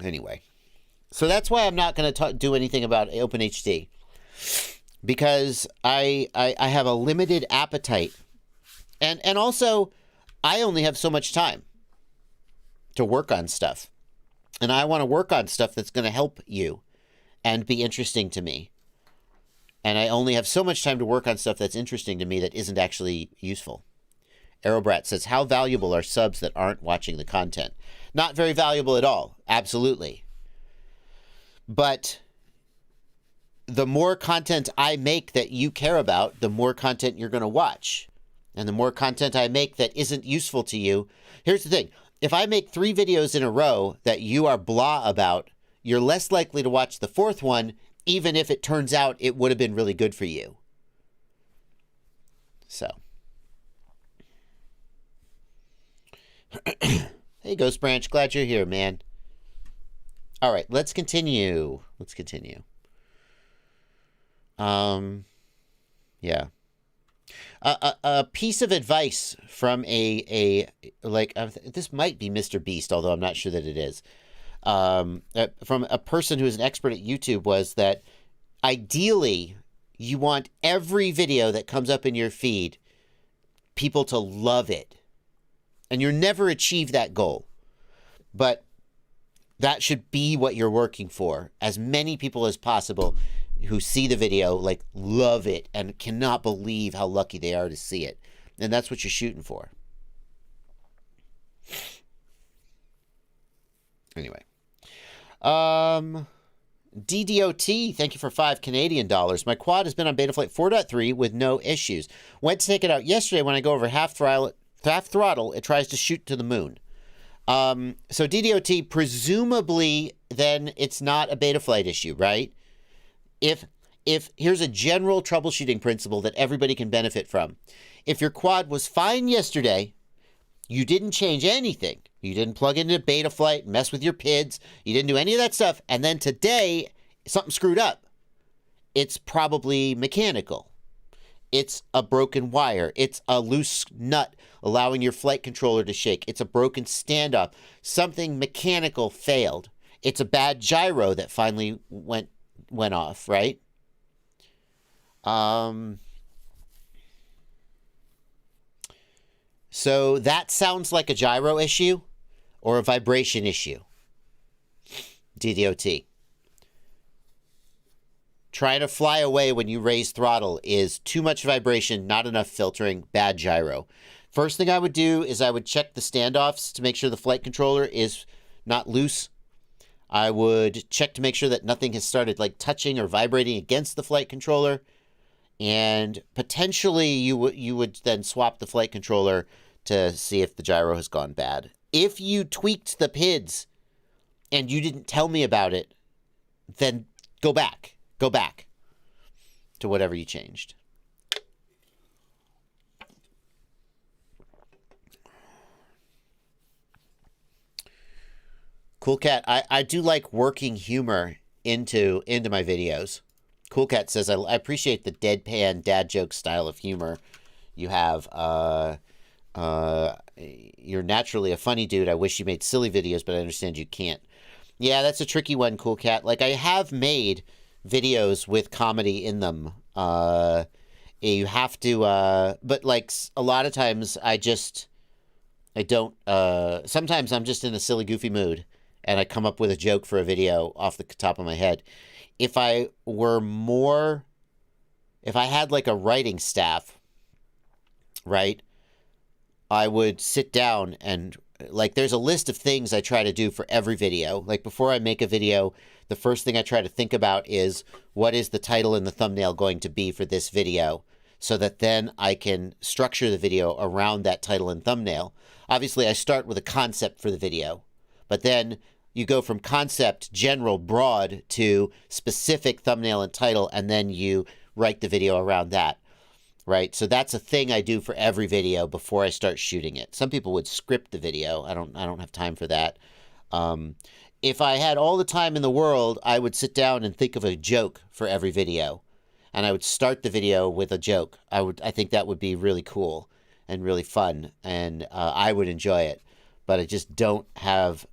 Anyway, so that's why I'm not going to do anything about OpenHD, because I have a limited appetite, and also I only have so much time to work on stuff, and I want to work on stuff that's going to help you and be interesting to me. And I only have so much time to work on stuff that's interesting to me that isn't actually useful. Aerobrat says, how valuable are subs that aren't watching the content? Not very valuable at all. Absolutely. But the more content I make that you care about, the more content you're going to watch. And the more content I make that isn't useful to you. Here's the thing. If I make 3 videos in a row that you are blah about, you're less likely to watch the 4th one, even if it turns out it would have been really good for you. So. Hey, Ghost Branch. Glad you're here, man. All right, let's continue. Let's continue. Yeah. A piece of advice from this might be Mr. Beast, although I'm not sure that it is. From a person who is an expert at YouTube, was that ideally you want every video that comes up in your feed, people to love it. And you'll never achieve that goal. But that should be what you're working for. As many people as possible who see the video, like, love it and cannot believe how lucky they are to see it. And that's what you're shooting for. Anyway. DDOT, thank you for $5 Canadian. My quad has been on Betaflight 4.3 with no issues. Went to take it out yesterday. When I go over half throttle, it tries to shoot to the moon. So DDOT, presumably then it's not a Betaflight issue, right? If here's a general troubleshooting principle that everybody can benefit from. If your quad was fine yesterday, you didn't change anything. You didn't plug into Betaflight, mess with your PIDs. You didn't do any of that stuff. And then today, something screwed up. It's probably mechanical. It's a broken wire. It's a loose nut allowing your flight controller to shake. It's a broken standoff. Something mechanical failed. It's a bad gyro that finally went off, right? So that sounds like a gyro issue or a vibration issue. DDOT. Trying to fly away when you raise throttle is too much vibration, not enough filtering, bad gyro. First thing I would do is I would check the standoffs to make sure the flight controller is not loose. I would check to make sure that nothing has started like touching or vibrating against the flight controller. And potentially you would then swap the flight controller to see if the gyro has gone bad. If you tweaked the PIDs and you didn't tell me about it, then go back. Go back to whatever you changed. Cool Cat, I do like working humor into my videos. Cool Cat says, I appreciate the deadpan dad joke style of humor you have. You're naturally a funny dude. I wish you made silly videos, but I understand you can't. Yeah, that's a tricky one, Cool Cat. Like, I have made videos with comedy in them. You have to, but like a lot of times I don't, sometimes I'm just in a silly, goofy mood and I come up with a joke for a video off the top of my head. If I had like a writing staff, right, I would sit down and like, there's a list of things I try to do for every video. Like before I make a video, the first thing I try to think about is what is the title and the thumbnail going to be for this video so that then I can structure the video around that title and thumbnail. Obviously, I start with a concept for the video, but then you go from concept, general, broad to specific thumbnail and title, and then you write the video around that, right? So that's a thing I do for every video before I start shooting it. Some people would script the video. I don't have time for that. If I had all the time in the world, I would sit down and think of a joke for every video. And I would start the video with a joke. I think that would be really cool and really fun. And I would enjoy it. But I just don't have,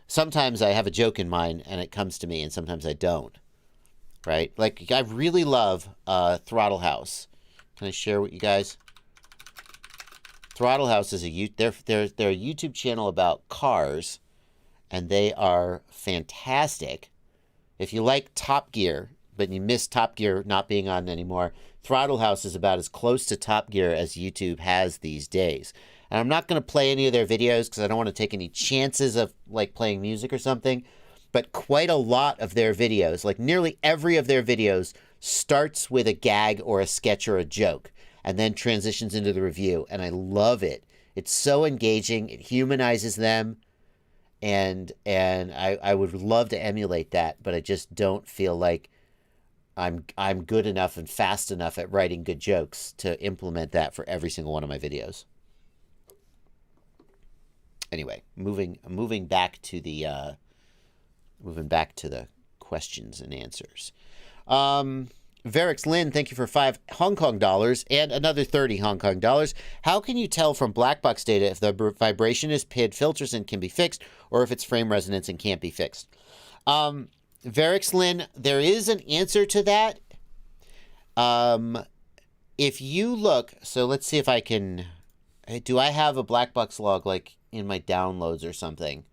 sometimes I have a joke in mind and it comes to me and sometimes I don't. Right? Like, I really love Throttle House. Can I share with you guys? Throttle House is they're a YouTube channel about cars, and they are fantastic. If you like Top Gear, but you miss Top Gear not being on anymore, Throttle House is about as close to Top Gear as YouTube has these days. And I'm not going to play any of their videos because I don't want to take any chances of like playing music or something. But quite a lot of their videos, like nearly every of their videos, starts with a gag or a sketch or a joke, and then transitions into the review. And I love it. It's so engaging. It humanizes them. And I would love to emulate that, but I just don't feel like I'm good enough and fast enough at writing good jokes to implement that for every single one of my videos. Anyway, moving back to the questions and answers. Verix Lin, thank you for 5 Hong Kong dollars and another 30 Hong Kong dollars. How can you tell from black box data if the vibration is PID filters and can be fixed, or if it's frame resonance and can't be fixed? Verix Lin, there is an answer to that. If you look, so let's see if I can, do I have a black box log like in my downloads or something?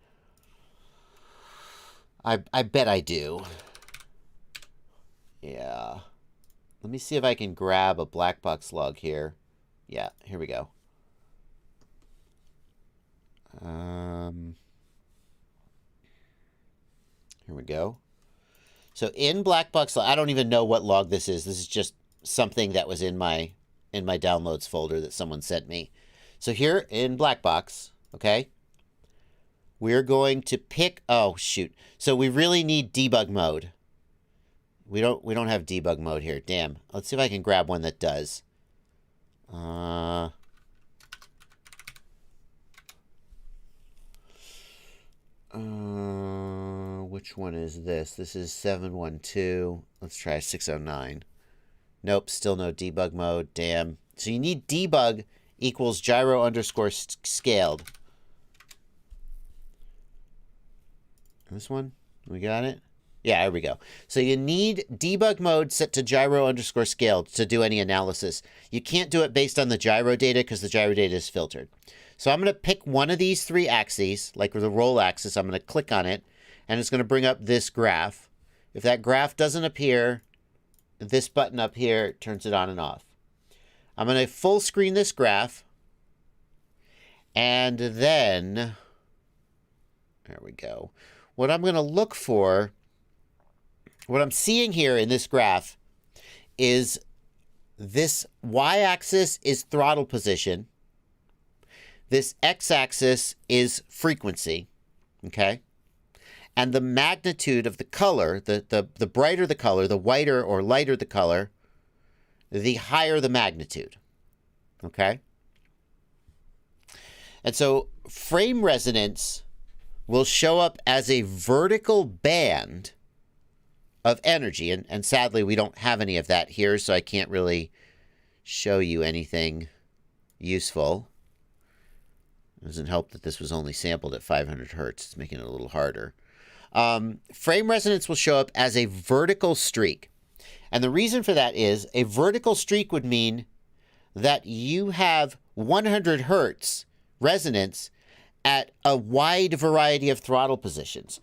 I bet I do. Yeah. Let me see if I can grab a black box log here. Yeah, here we go. Here we go. So in black box, I don't even know what log this is. This is just something that was in my downloads folder that someone sent me. So here in black box, okay, we're going to pick, oh shoot. So we really need debug mode. We don't have debug mode here. Damn. Let's see if I can grab one that does. Which one is this? This is 712. Let's try 609. Nope, still no debug mode. Damn. So you need debug equals gyro underscore scaled. This one? We got it? Yeah, there we go. So you need debug mode set to gyro_scaled to do any analysis. You can't do it based on the gyro data because the gyro data is filtered. So I'm going to pick one of these 3 axes, like the roll axis. I'm going to click on it, and it's going to bring up this graph. If that graph doesn't appear, this button up here turns it on and off. I'm going to full screen this graph, and then, there we go. What I'm going to look for, what I'm seeing here in this graph is this y-axis is throttle position. This x-axis is frequency, okay? And the magnitude of the color, the brighter the color, the whiter or lighter the color, the higher the magnitude, okay? And so frame resonance will show up as a vertical band of energy. And sadly, we don't have any of that here, so I can't really show you anything useful. It doesn't help that this was only sampled at 500 hertz. It's making it a little harder. Frame resonance will show up as a vertical streak. And the reason for that is a vertical streak would mean that you have 100 hertz resonance at a wide variety of throttle positions.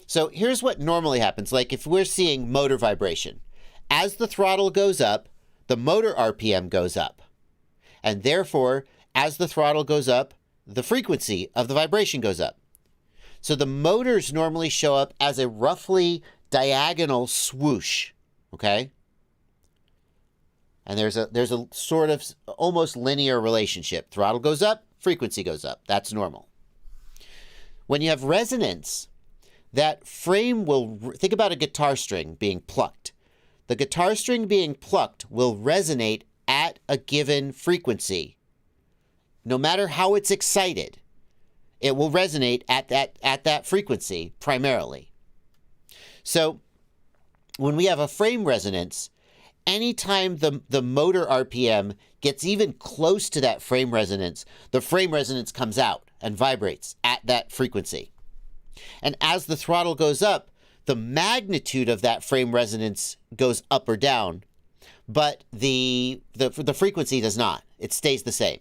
So here's what normally happens. Like if we're seeing motor vibration, as the throttle goes up, the motor RPM goes up. And therefore, as the throttle goes up, the frequency of the vibration goes up. So the motors normally show up as a roughly diagonal swoosh, okay? And there's a sort of almost linear relationship. Throttle goes up, frequency goes up. That's normal. When you have resonance, that frame will, think about a guitar string being plucked. The guitar string being plucked will resonate at a given frequency. No matter how it's excited, it will resonate at that frequency primarily. So when we have a frame resonance, anytime the motor RPM gets even close to that frame resonance, the frame resonance comes out and vibrates at that frequency. And as the throttle goes up, the magnitude of that frame resonance goes up or down, but the frequency does not. It stays the same.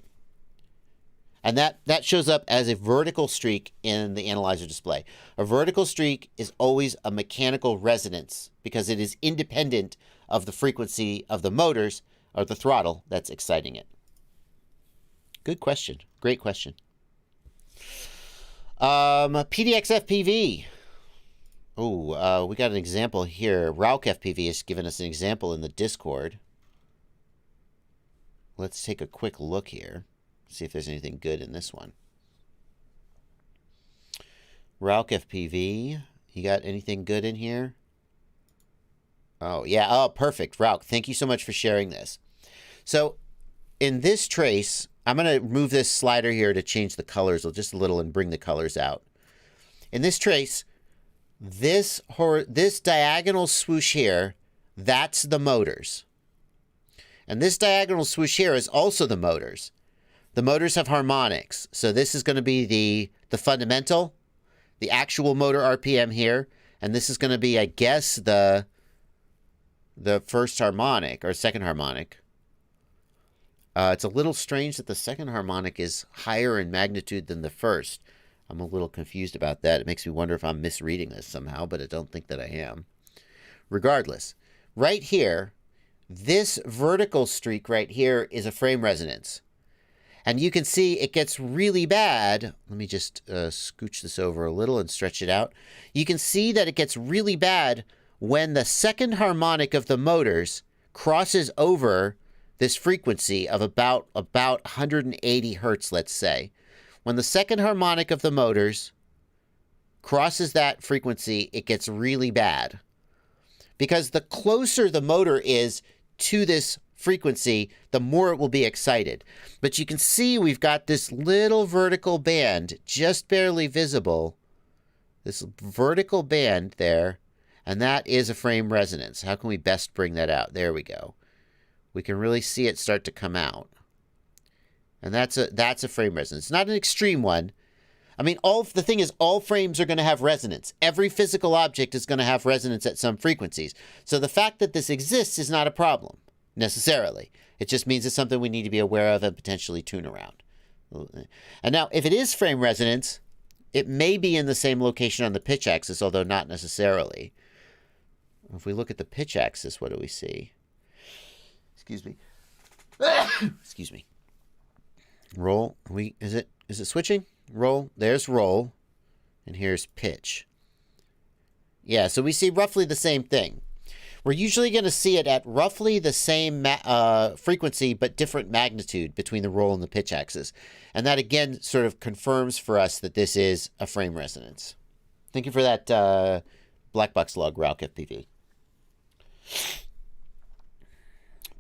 And that shows up as a vertical streak in the analyzer display. A vertical streak is always a mechanical resonance because it is independent of the frequency of the motors or the throttle that's exciting it. Good question. Great question. PDX FPV. Oh, we got an example here. Rauk FPV has given us an example in the Discord. Let's take a quick look here. See if there's anything good in this one. Rauk FPV. You got anything good in here? Oh, yeah. Oh, perfect. Rauk, thank you so much for sharing this. So in this trace, I'm going to move this slider here to change the colors just a little and bring the colors out. In this trace, this diagonal swoosh here, that's the motors. And this diagonal swoosh here is also the motors. The motors have harmonics. So this is going to be the fundamental, the actual motor RPM here. And this is going to be, I guess, the first harmonic or second harmonic. It's a little strange that the second harmonic is higher in magnitude than the first. I'm a little confused about that. It makes me wonder if I'm misreading this somehow, but I don't think that I am. Regardless, right here, this vertical streak right here is a frame resonance. And you can see it gets really bad. Let me just scooch this over a little and stretch it out. You can see that it gets really bad when the second harmonic of the motors crosses over this frequency of about 180 hertz, let's say. When the second harmonic of the motors crosses that frequency, it gets really bad. Because the closer the motor is to this frequency, the more it will be excited. But you can see we've got this little vertical band, just barely visible. This vertical band there, and that is a frame resonance. How can we best bring that out? There we go. We can really see it start to come out. And that's a frame resonance. Not an extreme one. I mean, the thing is, all frames are going to have resonance. Every physical object is going to have resonance at some frequencies. So the fact that this exists is not a problem, necessarily. It just means it's something we need to be aware of and potentially tune around. And now, if it is frame resonance, it may be in the same location on the pitch axis, although not necessarily. If we look at the pitch axis, what do we see? Excuse me. Excuse me. Roll. Is it switching? Roll. There's roll. And here's pitch. Yeah, so we see roughly the same thing. We're usually going to see it at roughly the same frequency, but different magnitude between the roll and the pitch axis. And that, again, sort of confirms for us that this is a frame resonance. Thank you for that black box log, Ralk FPV.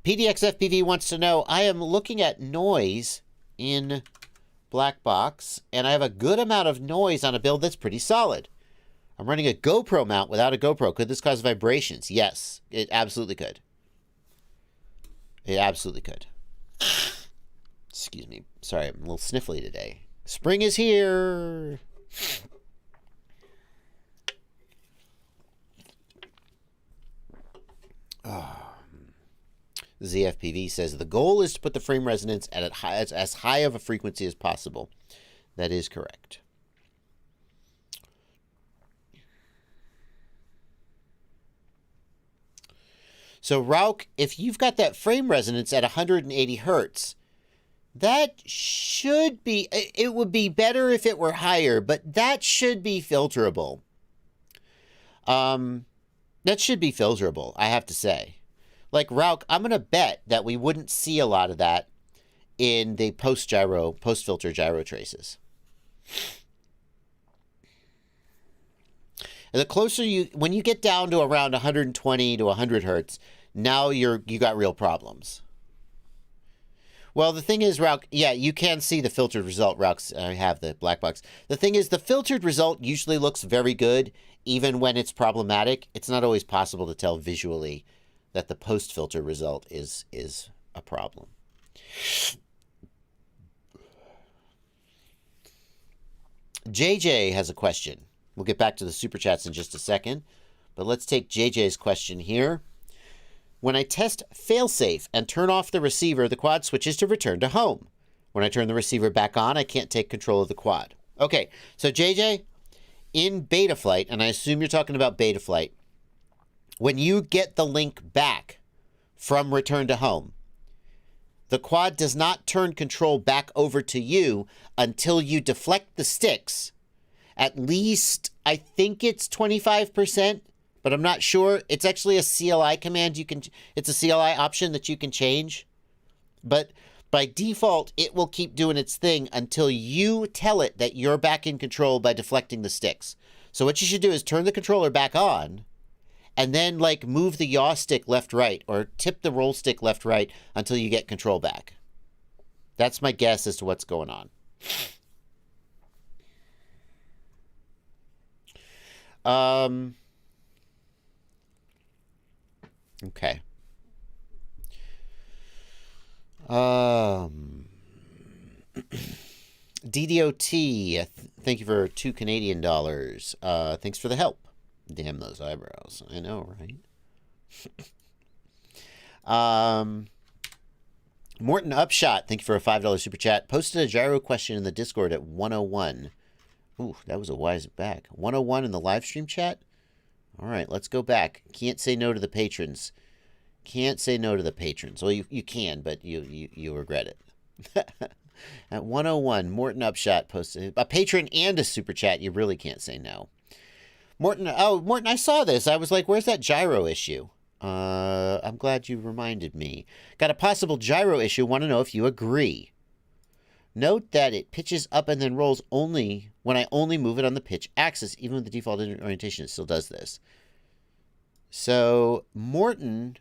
PDX FPV wants to know, I am looking at noise in black box, and I have a good amount of noise on a build that's pretty solid. I'm running a GoPro mount without a GoPro. Could this cause vibrations? Yes, it absolutely could. It absolutely could. Excuse me. Sorry, I'm a little sniffly today. Spring is here. ZFPV says, the goal is to put the frame resonance at as high of a frequency as possible. That is correct. So, Rauk, if you've got that frame resonance at 180 hertz, that should be, it would be better if it were higher, but that should be filterable. That should be filterable, I have to say. Like, Rauk, I'm going to bet that we wouldn't see a lot of that in the post-filter gyro traces. And the closer when you get down to around 120 to 100 hertz, now you got real problems. Well, the thing is, Rauk, yeah, you can see the filtered result, Rauk. I have the black box. The thing is, the filtered result usually looks very good, even when it's problematic. It's not always possible to tell visually that the post-filter result is a problem. JJ has a question. We'll get back to the super chats in just a second, but let's take JJ's question here. When I test failsafe and turn off the receiver, the quad switches to return to home. When I turn the receiver back on, I can't take control of the quad. Okay, so JJ, in Betaflight, and I assume you're talking about Betaflight, when you get the link back from return to home, the quad does not turn control back over to you until you deflect the sticks. At least, I think it's 25%, but I'm not sure. It's actually a CLI command. It's a CLI option that you can change. But by default, it will keep doing its thing until you tell it that you're back in control by deflecting the sticks. So what you should do is turn the controller back on, and then, like, move the yaw stick left-right, or tip the roll stick left-right until you get control back. That's my guess as to what's going on. Okay. DDOT, thank you for $2 Canadian. Thanks for the help. Damn those eyebrows. I know, right? Morton Upshot, thank you for a $5 super chat. Posted a gyro question in the Discord at 101. Ooh, that was a wise back. 101 in the live stream chat? All right, let's go back. Can't say no to the patrons. Can't say no to the patrons. Well, you can, but you regret it. At 101, Morton Upshot posted a patron and a super chat. You really can't say no. Morton, I saw this. I was like, where's that gyro issue? I'm glad you reminded me. Got a possible gyro issue. Want to know if you agree. Note that it pitches up and then rolls only when I only move it on the pitch axis. Even with the default orientation, it still does this. So, Morton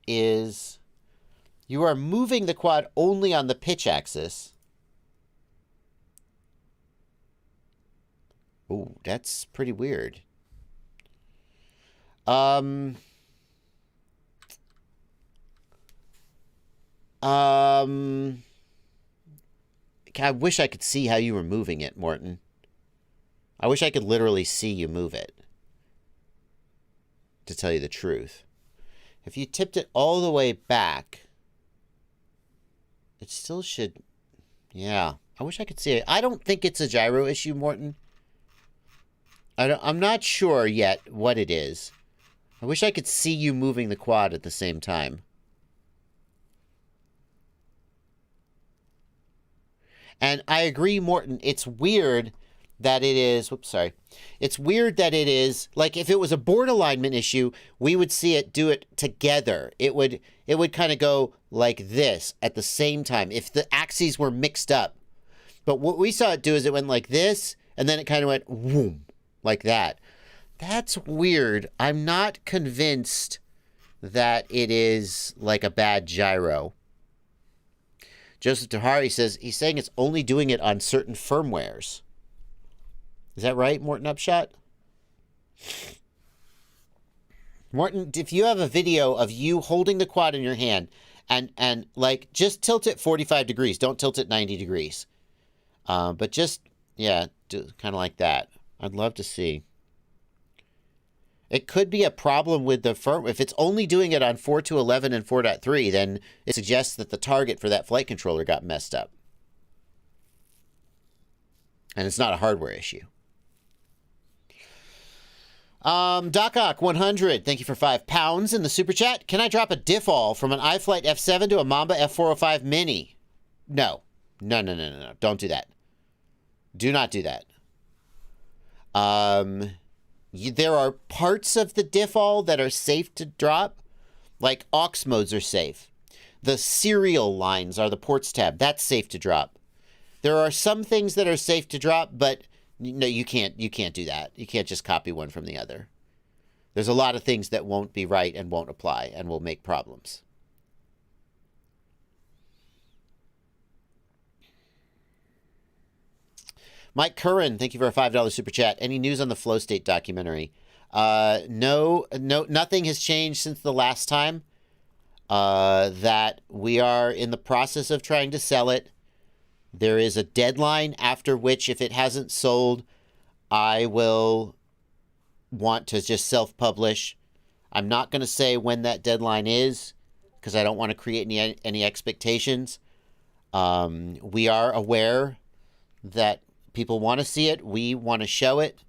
is... You are moving the quad only on the pitch axis. Oh, that's pretty weird. Can I wish I could see how you were moving it, Morton. I wish I could literally see you move it, to tell you the truth. If you tipped it all the way back, it still should... Yeah, I wish I could see it. I don't think it's a gyro issue, Morton. I'm not sure yet what it is. I wish I could see you moving the quad at the same time. And I agree, Morton, it's weird that it is... Whoops, sorry. It's weird that it is... Like, if it was a board alignment issue, we would see it do it together. It would kind of go like this at the same time, if the axes were mixed up. But what we saw it do is it went like this, and then it kind of went whoom, like that. That's weird. I'm not convinced that it is like a bad gyro. Joseph Tahari says he's saying it's only doing it on certain firmwares. Is that right, Morton Upshot? Morton, if you have a video of you holding the quad in your hand and like, just tilt it 45 degrees. Don't tilt it 90 degrees. But just, yeah, kind of like that. I'd love to see. It could be a problem with the firm. If it's only doing it on 4.2.11 and 4.3, then it suggests that the target for that flight controller got messed up. And it's not a hardware issue. DocOck100, thank you for £5 in the super chat. Can I drop a diff all from an iFlight F7 to a Mamba F405 Mini? No. No. Don't do that. Do not do that. There are parts of the diff all that are safe to drop. Like aux modes are safe. The serial lines are the ports tab. That's safe to drop. There are some things that are safe to drop, but no, you can't do that. You can't just copy one from the other. There's a lot of things that won't be right and won't apply and will make problems. Mike Curran, thank you for a $5 super chat. Any news on the Flow State documentary? No, nothing has changed since the last time. That we are in the process of trying to sell it. There is a deadline after which, if it hasn't sold, I will want to just self-publish. I'm not going to say when that deadline is because I don't want to create any expectations. We are aware that people want to see it. We want to show it.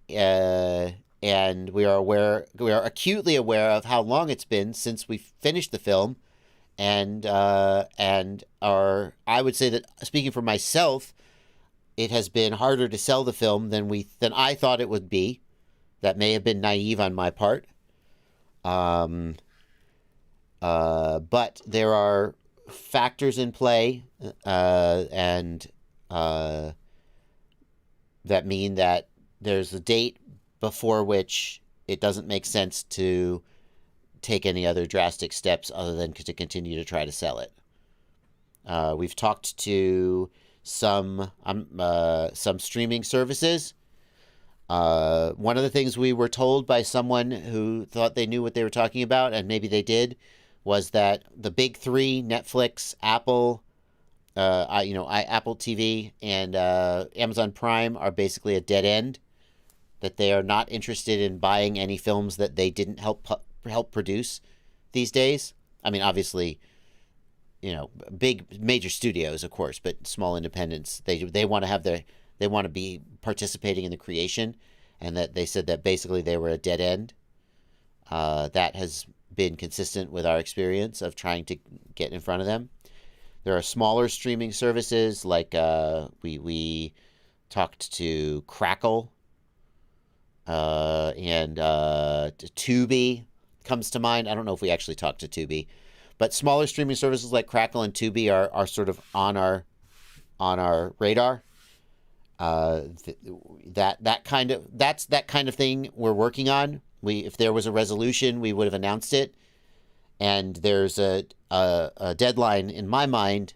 And we are acutely aware of how long it's been since we finished the film. And I would say that, speaking for myself, it has been harder to sell the film than I thought it would be. That may have been naive on my part. But there are factors in play, and that mean that there's a date before which it doesn't make sense to take any other drastic steps other than to continue to try to sell it. We've talked to some streaming services. One of the things we were told by someone who thought they knew what they were talking about, and maybe they did, was that the big three, Netflix, Apple, Apple TV, and Amazon Prime, are basically a dead end. That they are not interested in buying any films that they didn't help produce these days. I mean, obviously, big major studios, of course, but small independents, they want to be participating in the creation, and that they said that basically they were a dead end. That has been consistent with our experience of trying to get in front of them. There are smaller streaming services like we talked to Crackle, and Tubi comes to mind. I don't know if we actually talked to Tubi, but smaller streaming services like Crackle and Tubi are sort of on our radar. That's that kind of thing we're working on. If there was a resolution, we would have announced it. And there's a deadline in my mind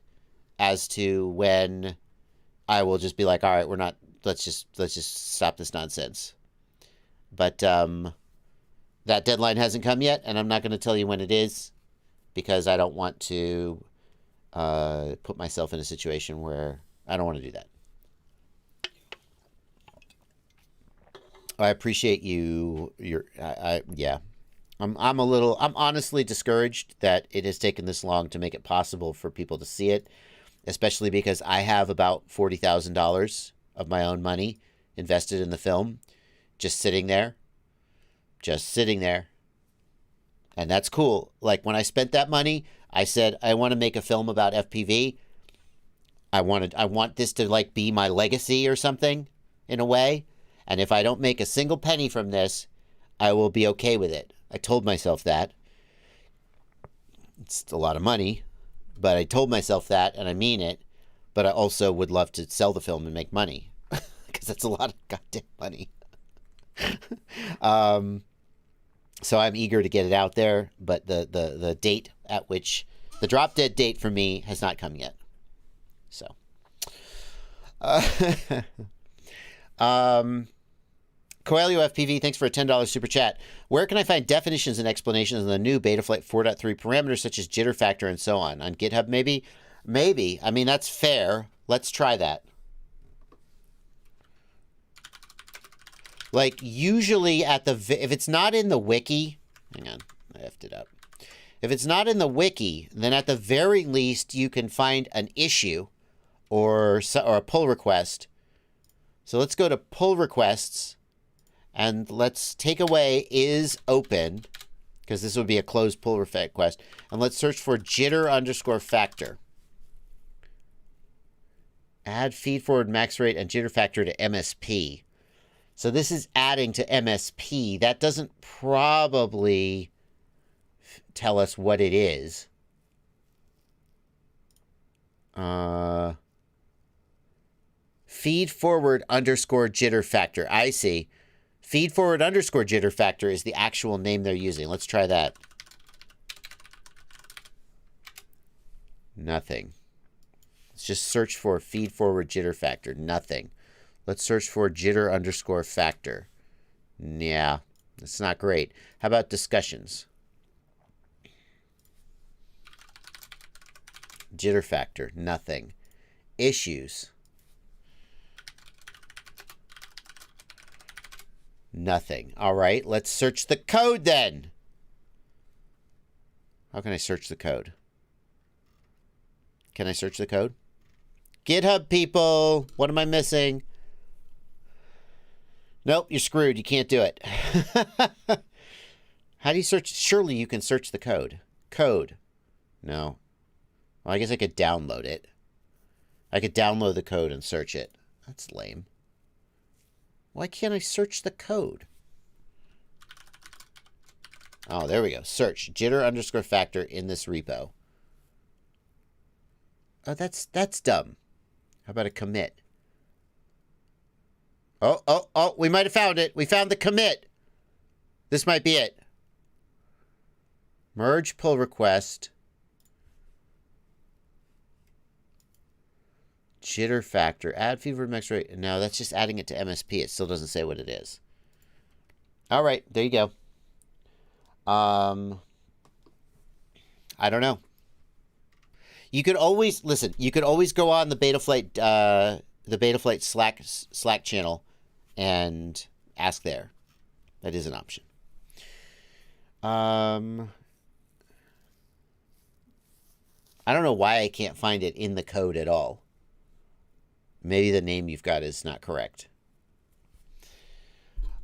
as to when I will just be like, all right, let's just stop this nonsense. But that deadline hasn't come yet, and I'm not going to tell you when it is because I don't want to put myself in a situation where I don't want to do that. I appreciate you. Yeah. I'm honestly discouraged that it has taken this long to make it possible for people to see it, especially because I have about $40,000 of my own money invested in the film, just sitting there. And that's cool. Like, when I spent that money, I said, I want to make a film about FPV. I want this to, like, be my legacy or something, in a way. And if I don't make a single penny from this, I will be okay with it. I told myself that. It's a lot of money, but I told myself that, and I mean it. But I also would love to sell the film and make money, because that's a lot of goddamn money. So I'm eager to get it out there, but the date at which the drop dead date for me has not come yet. So, Coelho FPV, thanks for a $10 super chat. Where can I find definitions and explanations of the new Betaflight 4.3 parameters such as jitter factor and so on? On GitHub, maybe? Maybe. I mean, that's fair. Let's try that. Like, usually if it's not in the wiki, hang on, I effed it up. If it's not in the wiki, then at the very least you can find an issue or a pull request. So let's go to pull requests and let's take away is open, because this would be a closed pull request, and let's search for jitter_factor. Add feed forward max rate and jitter factor to MSP. So this is adding to MSP. That doesn't probably tell us what it is. Feed forward underscore jitter factor. I see. Feed forward underscore jitter factor is the actual name they're using. Let's try that. Nothing. Let's just search for feed forward jitter factor. Nothing. Let's search for jitter_factor. Yeah, it's not great. How about discussions? Jitter factor. Nothing. Issues. Nothing. All right, let's search the code then. How can I search the code? Can I search the code? GitHub people, what am I missing? Nope, you're screwed. You can't do it. How do you search? Surely you can search the code. Code. No. Well, I guess I could download it. I could download the code and search it. That's lame. Why can't I search the code? Oh, there we go. Search jitter_factor in this repo. Oh, that's dumb. How about a commit? Oh, we might have found it. We found the commit. This might be it. Merge pull request. Jitter factor. Add fever max rate. No, that's just adding it to MSP. It still doesn't say what it is. All right, there you go. I don't know. You could always listen. You could always go on the Betaflight Slack channel and ask there. That is an option. I don't know why I can't find it in the code at all. Maybe the name you've got is not correct.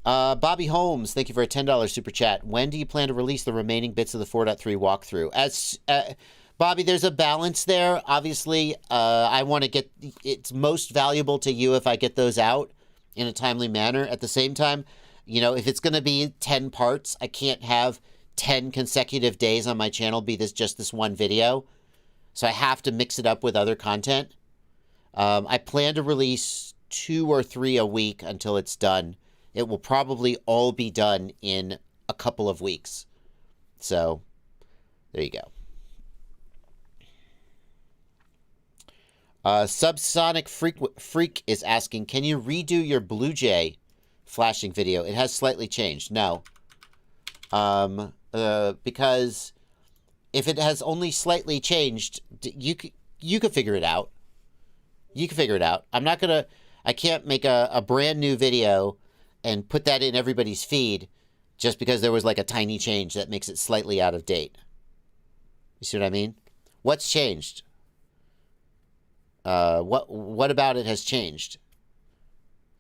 Bobby Holmes, thank you for a $10 super chat. When do you plan to release the remaining bits of the 4.3 walkthrough? As Bobby, there's a balance there. Obviously, I want to get it's most valuable to you if I get those out in a timely manner. At the same time, you know, if it's going to be 10 parts, I can't have 10 consecutive days on my channel be just this one video. So I have to mix it up with other content. I plan to release 2 or 3 a week until it's done. It will probably all be done in a couple of weeks. So, there you go. Subsonic Freak is asking, can you redo your Blue Jay flashing video? It has slightly changed. No. Because if it has only slightly changed, you could figure it out. You can figure it out. I can't make a brand new video and put that in everybody's feed just because there was like a tiny change that makes it slightly out of date. You see what I mean? What's changed? What about it has changed?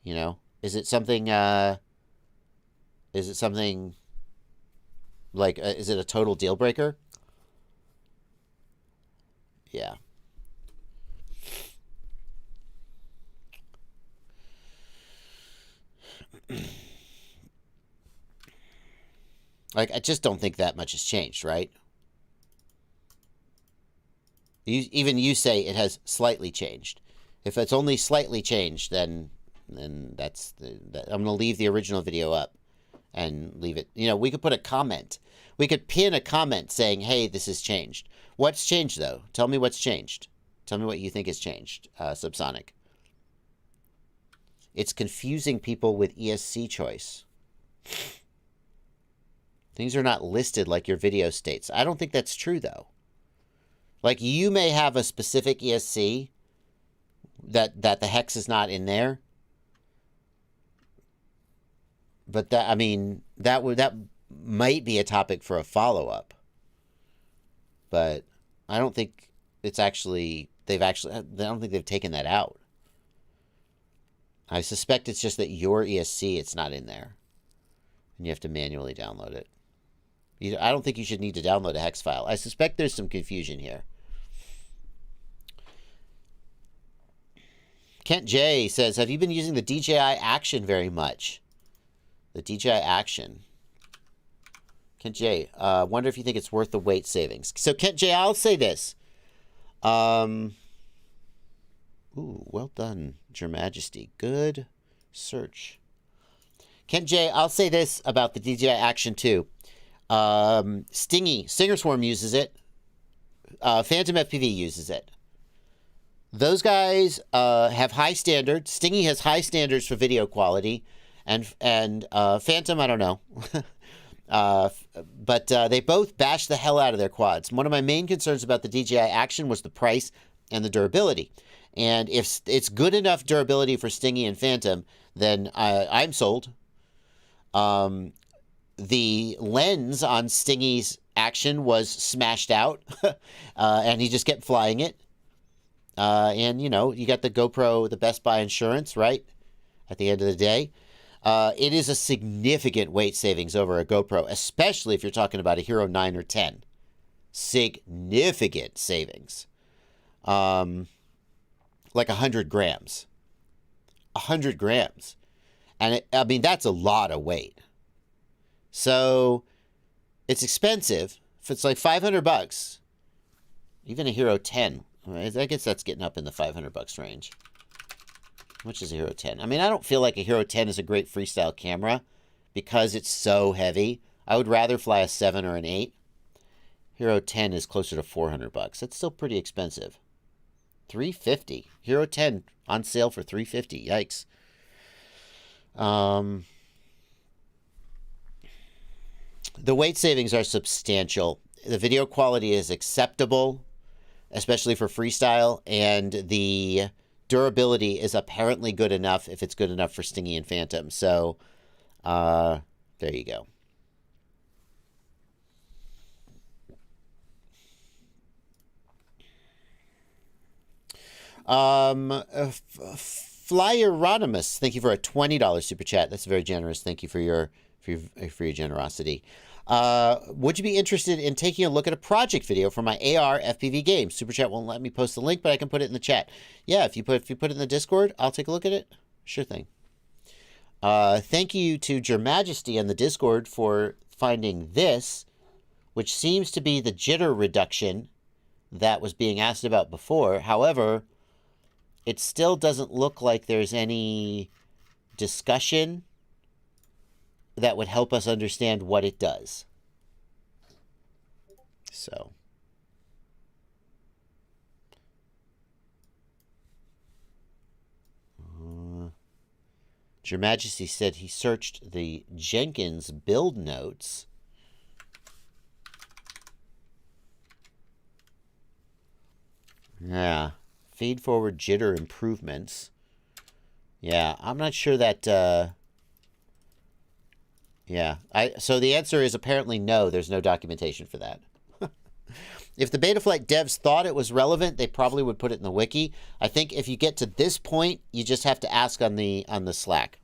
You know, is it something like, is it a total deal breaker? Yeah. Like, I just don't think that much has changed, right? Even you say it has slightly changed. If it's only slightly changed, then that's I'm going to leave the original video up and leave it. You know, we could put a comment. We could pin a comment saying, hey, this has changed. What's changed, though? Tell me what's changed. Tell me what you think has changed, Subsonic. It's confusing people with ESC choice. Things are not listed like your video states. I don't think that's true, though. Like, you may have a specific ESC that the hex is not in there. But that, I mean, that might be a topic for a follow-up. But I don't think it's actually, I don't think they've taken that out. I suspect it's just that your ESC, it's not in there. And you have to manually download it. I don't think you should need to download a hex file. I suspect there's some confusion here. Kent J says, have you been using the DJI Action very much? The DJI Action. Kent J, wonder if you think it's worth the weight savings. So, Kent J, I'll say this. Ooh, well done, Your Majesty. Good search. Kent J, I'll say this about the DJI Action 2. Stingy, Stinger Swarm uses it. Phantom FPV uses it. Those guys have high standards. Stingy has high standards for video quality. And Phantom, I don't know. But they both bash the hell out of their quads. One of my main concerns about the DJI Action was the price and the durability. And if it's good enough durability for Stingy and Phantom, then I'm sold. The lens on Stingy's Action was smashed out, and he just kept flying it. And, you know, you got the GoPro, the Best Buy insurance, right? At the end of the day. It is a significant weight savings over a GoPro, especially if you're talking about a Hero 9 or 10. Significant savings. Like 100 grams. 100 grams. And, I mean, that's a lot of weight. So, it's expensive. If it's like $500, even a Hero 10, I guess that's getting up in the $500 range. How much is a Hero 10? I mean, I don't feel like a Hero 10 is a great freestyle camera because it's so heavy. I would rather fly a 7 or an 8. Hero 10 is closer to $400. That's still pretty expensive. $350. Hero 10 on sale for $350. Yikes. The weight savings are substantial. The video quality is acceptable, especially for freestyle, and the durability is apparently good enough if it's good enough for Stingy and Phantom. So, there you go. Flyeronymous, thank you for a $20 super chat. That's very generous. Thank you for your generosity. Would you be interested in taking a look at a project video for my AR FPV game? Super chat won't let me post the link, but I can put it in the chat. Yeah, if you put it in the Discord, I'll take a look at it. Sure thing. Thank you to Your Majesty on the Discord for finding this, which seems to be the jitter reduction that was being asked about before. However, it still doesn't look like there's any discussion that would help us understand what it does. So. Your Majesty said he searched the Jenkins build notes. Yeah. Feed forward jitter improvements. Yeah, I'm not sure that... yeah. So the answer is apparently no. There's no documentation for that. If the Betaflight devs thought it was relevant, they probably would put it in the wiki. I think if you get to this point, you just have to ask on the Slack.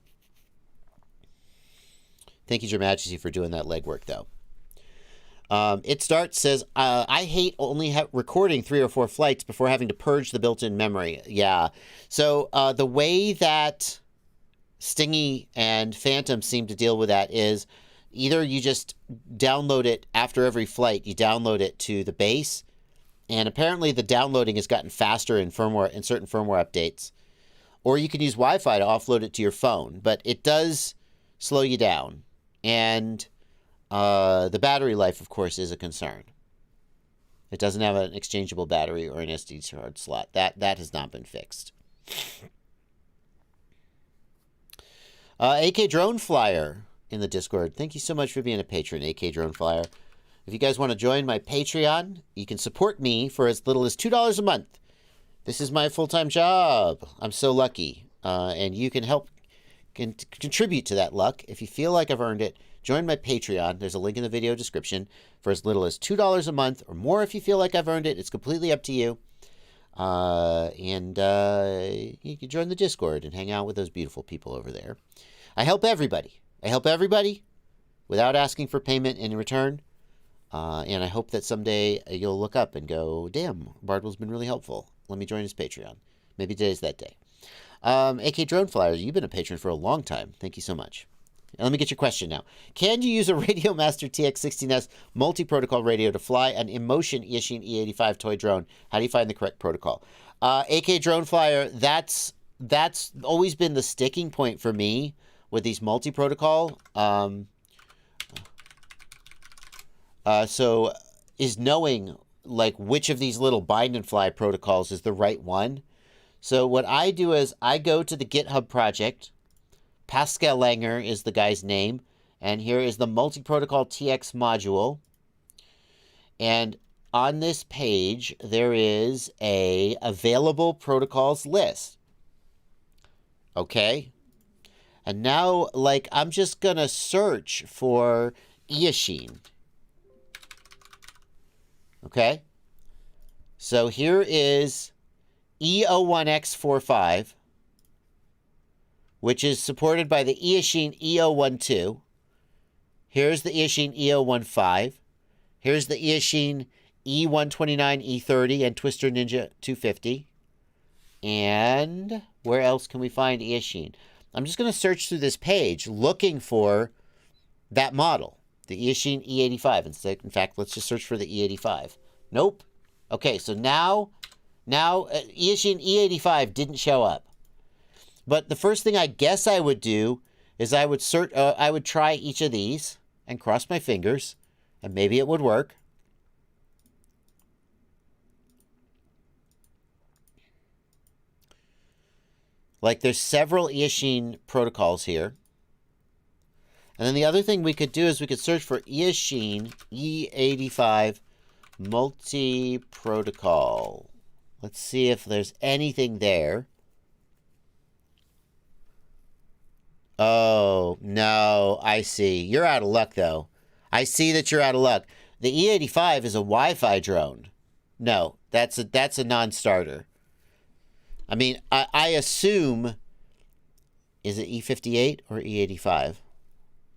Thank you, Your Majesty, for doing that legwork, though. It starts says, I hate only recording 3 or 4 flights before having to purge the built-in memory. Yeah. So the way that Stingy and Phantom seem to deal with that is either you just download it after every flight, you download it to the base, and apparently the downloading has gotten faster in certain firmware updates, or you can use Wi-Fi to offload it to your phone, but it does slow you down, and the battery life, of course, is a concern. It doesn't have an exchangeable battery or an SD card slot. That has not been fixed. AK Drone Flyer in the Discord. Thank you so much for being a patron, AK Drone Flyer. If you guys want to join my Patreon, you can support me for as little as $2 a month. This is my full-time job. I'm so lucky. And you can help contribute to that luck. If you feel like I've earned it, join my Patreon. There's a link in the video description for as little as $2 a month or more if you feel like I've earned it. It's completely up to you. And you can join the Discord and hang out with those beautiful people over there. I help everybody. I help everybody without asking for payment in return. And I hope that someday you'll look up and go, damn, Bardwell's been really helpful. Let me join his Patreon. Maybe today's that day. AK Drone Flyer, you've been a patron for a long time. Thank you so much. And let me get your question now. Can you use a Radio Master TX16S multi-protocol radio to fly an Emotion Eachine E85 toy drone? How do you find the correct protocol? AK Drone Flyer, that's always been the sticking point for me with these multi-protocol. So is knowing like which of these little bind and fly protocols is the right one. So what I do is I go to the GitHub project. Pascal Langer is the guy's name. And here is the multi-protocol TX module. And on this page, there is a available protocols list. Okay. And now, like, I'm just going to search for Eachine. Okay. So here is E01X45, which is supported by the Eachine E012. Here's the Eachine E015. Here's the Eachine E129, E30, and Twister Ninja 250. And where else can we find Eachine? I'm just going to search through this page looking for that model, the Eachine E85. In fact, let's just search for the E85. Nope. Okay, so now Eachine E85 didn't show up. But the first thing I guess I would do is I would try each of these and cross my fingers, and maybe it would work. Like, there's several Eachine protocols here. And then the other thing we could do is we could search for Eachine E85 multi-protocol. Let's see if there's anything there. Oh, no, I see. You're out of luck, though. I see that you're out of luck. The E85 is a Wi-Fi drone. No, that's a non-starter. I mean, I assume, is it E58 or E85?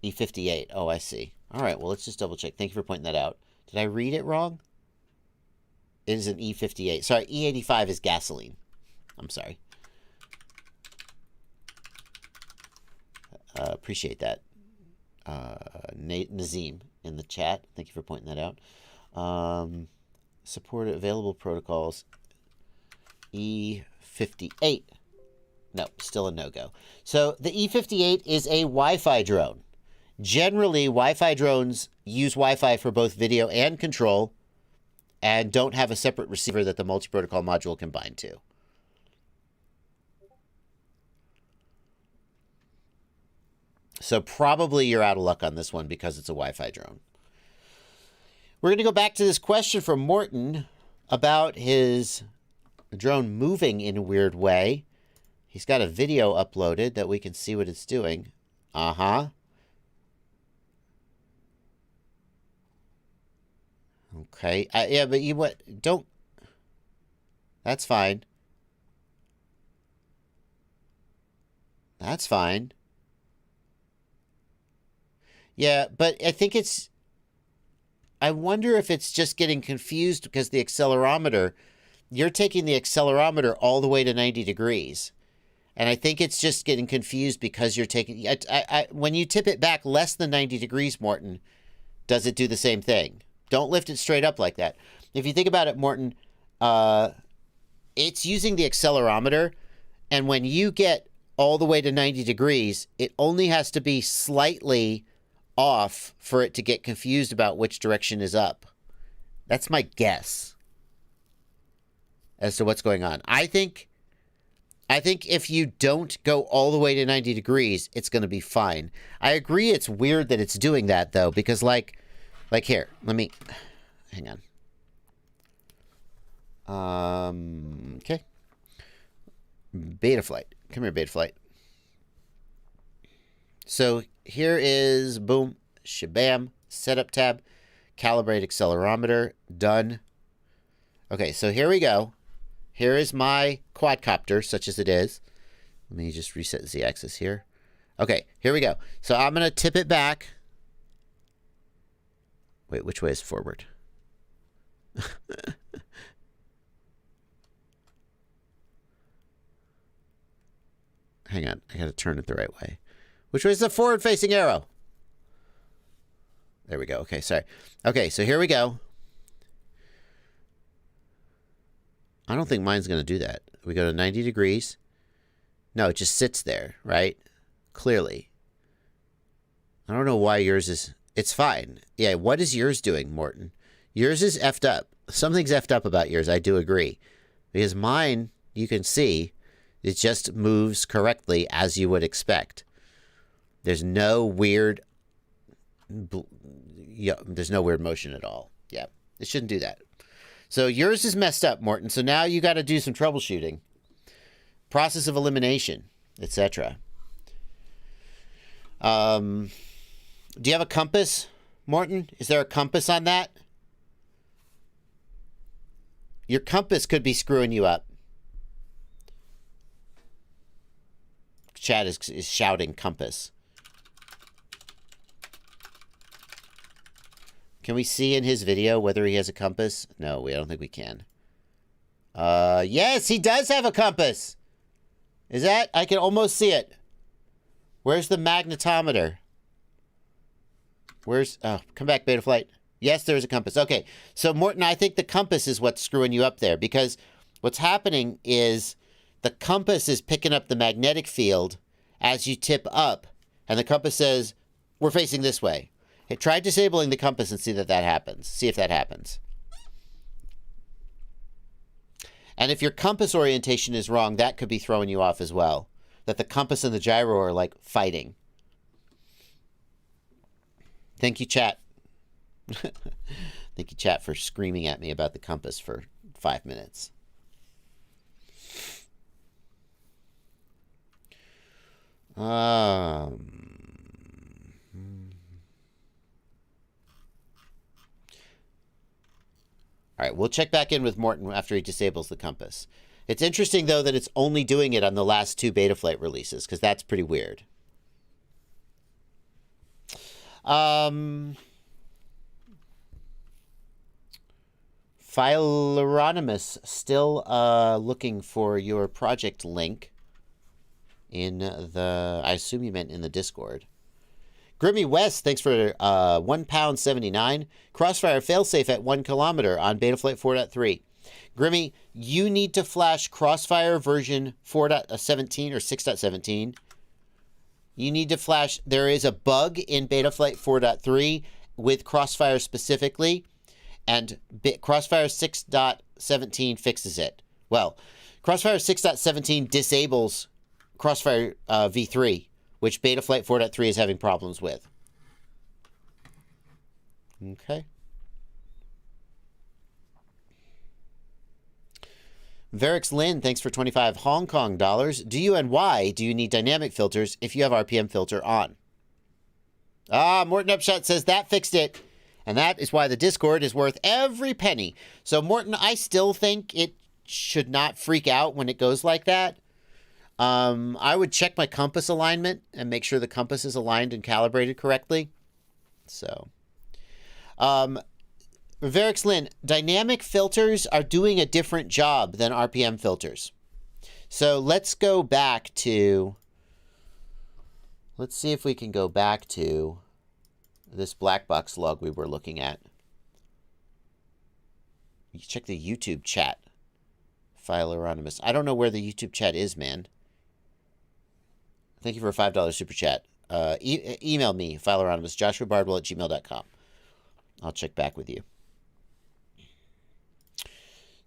E58. Oh, I see. All right, well, let's just double check. Thank you for pointing that out. Did I read it wrong? It is an E58. Sorry, E85 is gasoline. I'm sorry. Appreciate that. Nazim in the chat. Thank you for pointing that out. Support available protocols. E58. No, still a no-go. So the E58 is a Wi-Fi drone. Generally, Wi-Fi drones use Wi-Fi for both video and control and don't have a separate receiver that the multi-protocol module can bind to. So probably you're out of luck on this one because it's a Wi-Fi drone. We're going to go back to this question from Morton about his a drone moving in a weird way. He's got a video uploaded that we can see what it's doing. Uh-huh. Okay. Yeah, but you what? Don't. That's fine. That's fine. Yeah, but I think it's... I wonder if it's just getting confused because the accelerometer... You're taking the accelerometer all the way to 90 degrees. And I think it's just getting confused because you're taking... when you tip it back less than 90 degrees, Morton, does it do the same thing? Don't lift it straight up like that. If you think about it, Morton, it's using the accelerometer, and when you get all the way to 90 degrees, it only has to be slightly off for it to get confused about which direction is up. That's my guess as to what's going on. I think if you don't go all the way to 90 degrees, it's going to be fine. I agree it's weird that it's doing that, though, because, like here, let me... Hang on. Okay. Betaflight. Come here, Betaflight. So here is, boom, shabam, setup tab, calibrate accelerometer, done. Okay, so here we go. Here is my quadcopter, such as it is. Let me just reset Z-axis here. Okay, here we go. So I'm going to tip it back. Wait, which way is forward? Hang on, I got to turn it the right way. Which way is the forward-facing arrow? There we go. Okay, sorry. Okay, so here we go. I don't think mine's going to do that. We go to 90 degrees. No, it just sits there, right? Clearly. I don't know why yours is... It's fine. Yeah, what is yours doing, Morton? Yours is effed up. Something's effed up about yours, I do agree. Because mine, you can see, it just moves correctly as you would expect. There's no weird... Yeah, there's no weird motion at all. Yeah, it shouldn't do that. So yours is messed up, Morton. So now you got to do some troubleshooting. Process of elimination, etc. Do you have a compass, Morton? Is there a compass on that? Your compass could be screwing you up. Chad is shouting compass. Can we see in his video whether he has a compass? No, I don't think we can. Yes, he does have a compass. Is that? I can almost see it. Where's the magnetometer? Where's... Oh, come back, Betaflight. Yes, there is a compass. Okay, so Morton, I think the compass is what's screwing you up there, because what's happening is the compass is picking up the magnetic field as you tip up, and the compass says, we're facing this way. Hey, try disabling the compass and see that happens. See if that happens. And if your compass orientation is wrong, that could be throwing you off as well. That the compass and the gyro are like fighting. Thank you, chat. Thank you, chat, for screaming at me about the compass for 5 minutes. All right, we'll check back in with Morton after he disables the compass. It's interesting, though, that it's only doing it on the last 2 Betaflight releases, because that's pretty weird. Phileronymous, still looking for your project link in the... I assume you meant in the Discord. Grimmy West, thanks for £1.79. Crossfire failsafe at 1 kilometer on Betaflight 4.3. Grimmy, you need to flash Crossfire version 4.17 or 6.17. You need to flash... There is a bug in Betaflight 4.3 with Crossfire specifically, and Crossfire 6.17 fixes it. Well, Crossfire 6.17 disables Crossfire v3, which Betaflight 4.3 is having problems with. Okay. Verix Lin, thanks for 25 Hong Kong dollars. Do you and why do you need dynamic filters if you have RPM filter on? Ah, Morton Upshot says that fixed it. And that is why the Discord is worth every penny. So, Morton, I still think it should not freak out when it goes like that. I would check my compass alignment and make sure the compass is aligned and calibrated correctly. So, Verix Lin, dynamic filters are doing a different job than RPM filters. So let's go back to, let's see if we can go back to this black box log we were looking at. You can check the YouTube chat. File Anonymous. I don't know where the YouTube chat is, man. Thank you for a $5 super chat. Email me, File Anonymous, joshuabardwell@gmail.com. I'll check back with you.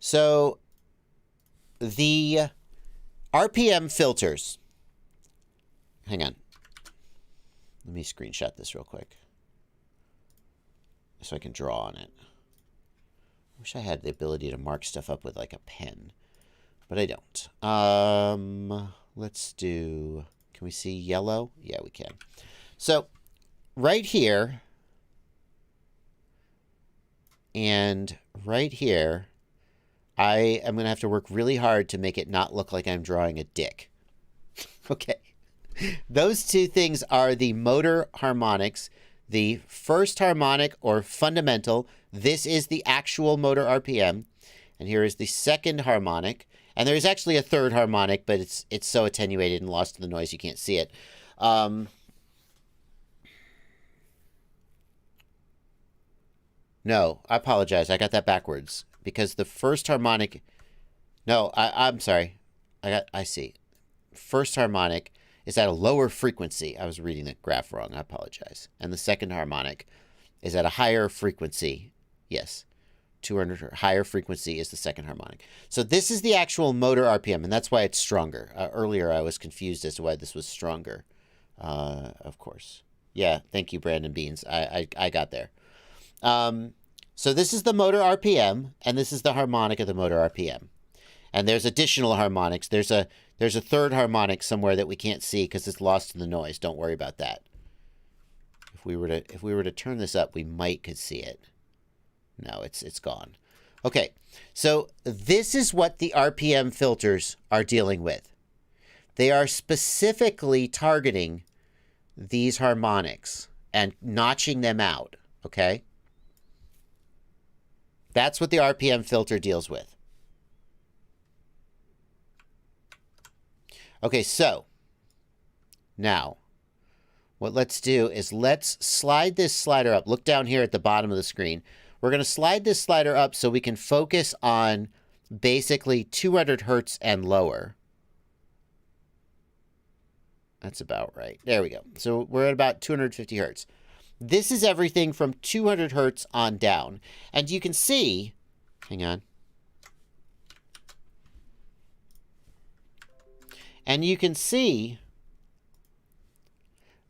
So, the RPM filters. Hang on. Let me screenshot this real quick so I can draw on it. I wish I had the ability to mark stuff up with like a pen, but I don't. Let's do, can we see yellow? Yeah, we can. So, right here and right here, I am going to have to work really hard to make it not look like I'm drawing a dick. Okay. Those two things are the motor harmonics. The first harmonic or fundamental, this is the actual motor RPM. And here is the second harmonic. And there's actually a third harmonic, but it's so attenuated and lost in the noise you can't see it. No, I apologize. I got that backwards. Because the first harmonic... No, I'm sorry. I see. First harmonic is at a lower frequency. I was reading the graph wrong. I apologize. And the second harmonic is at a higher frequency. Yes. 200 higher frequency is the second harmonic. So this is the actual motor RPM, and that's why it's stronger. Earlier, I was confused as to why this was stronger. Of course. Yeah, thank you, Brandon Beans. I got there. So this is the motor RPM, and this is the harmonic of the motor RPM. And there's additional harmonics. There's a third harmonic somewhere that we can't see because it's lost in the noise. Don't worry about that. If we were to turn this up, we could see it. No, it's gone. Okay, so this is what the RPM filters are dealing with. They are specifically targeting these harmonics and notching them out, okay? That's what the RPM filter deals with. Okay, so now what let's do is let's slide this slider up. Look down here at the bottom of the screen. We're going to slide this slider up so we can focus on basically 200 hertz and lower. That's about right. There we go. So we're at about 250 hertz. This is everything from 200 hertz on down. And you can see, hang on. And you can see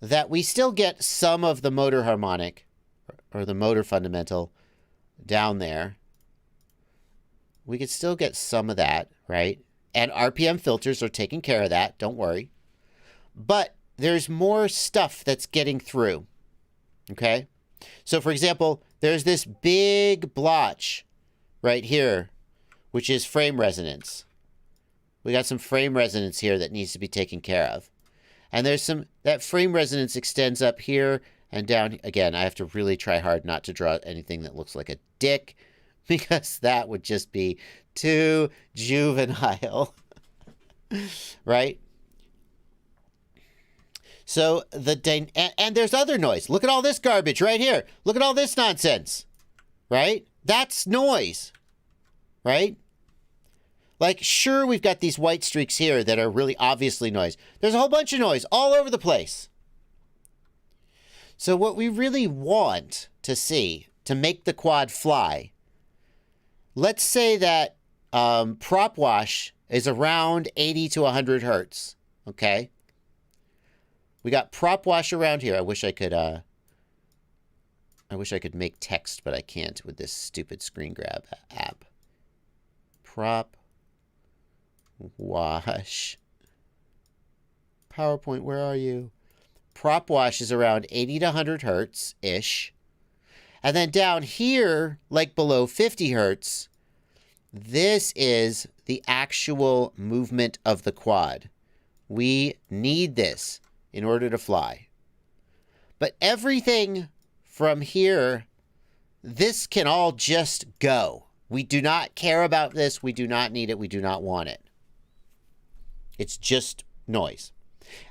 that we still get some of the motor harmonic or the motor fundamental down there. We could still get some of that, right? And RPM filters are taking care of that. Don't worry. But there's more stuff that's getting through. Okay? So, for example, there's this big blotch right here, which is frame resonance. We got some frame resonance here that needs to be taken care of. And there's that frame resonance extends up here and down. Again, I have to really try hard not to draw anything that looks like a dick because that would just be too juvenile. Right? So and there's other noise. Look at all this garbage right here. Look at all this nonsense. Right? That's noise. Right? Like, sure, we've got these white streaks here that are really obviously noise. There's a whole bunch of noise all over the place. So what we really want to see to make the quad fly, let's say that prop wash is around 80 to 100 hertz. Okay? We got prop wash around here. I wish I could make text, but I can't with this stupid screen grab app. Prop wash. PowerPoint, where are you? Prop wash is around 80 to 100 hertz-ish. And then down here, like below 50 hertz, this is the actual movement of the quad. We need this in order to fly. But everything from here, this can all just go. We do not care about this. We do not need it. We do not want it. It's just noise.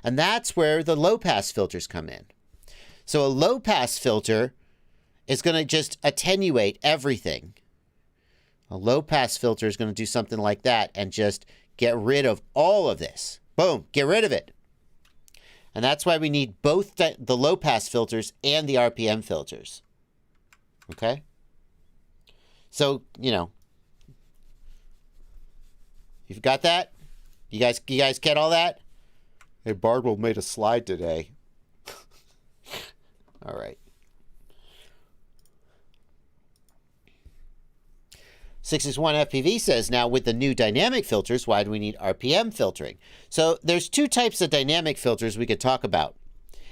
And that's where the low-pass filters come in. So a low-pass filter is going to just attenuate everything. A low-pass filter is going to do something like that and just get rid of all of this. Boom, get rid of it. And that's why we need both the low-pass filters and the RPM filters. Okay? So, you know, you've got that? You guys get all that? Hey, Bardwell made a slide today. All right. 661 FPV says, now with the new dynamic filters, why do we need RPM filtering? So there's two types of dynamic filters we could talk about.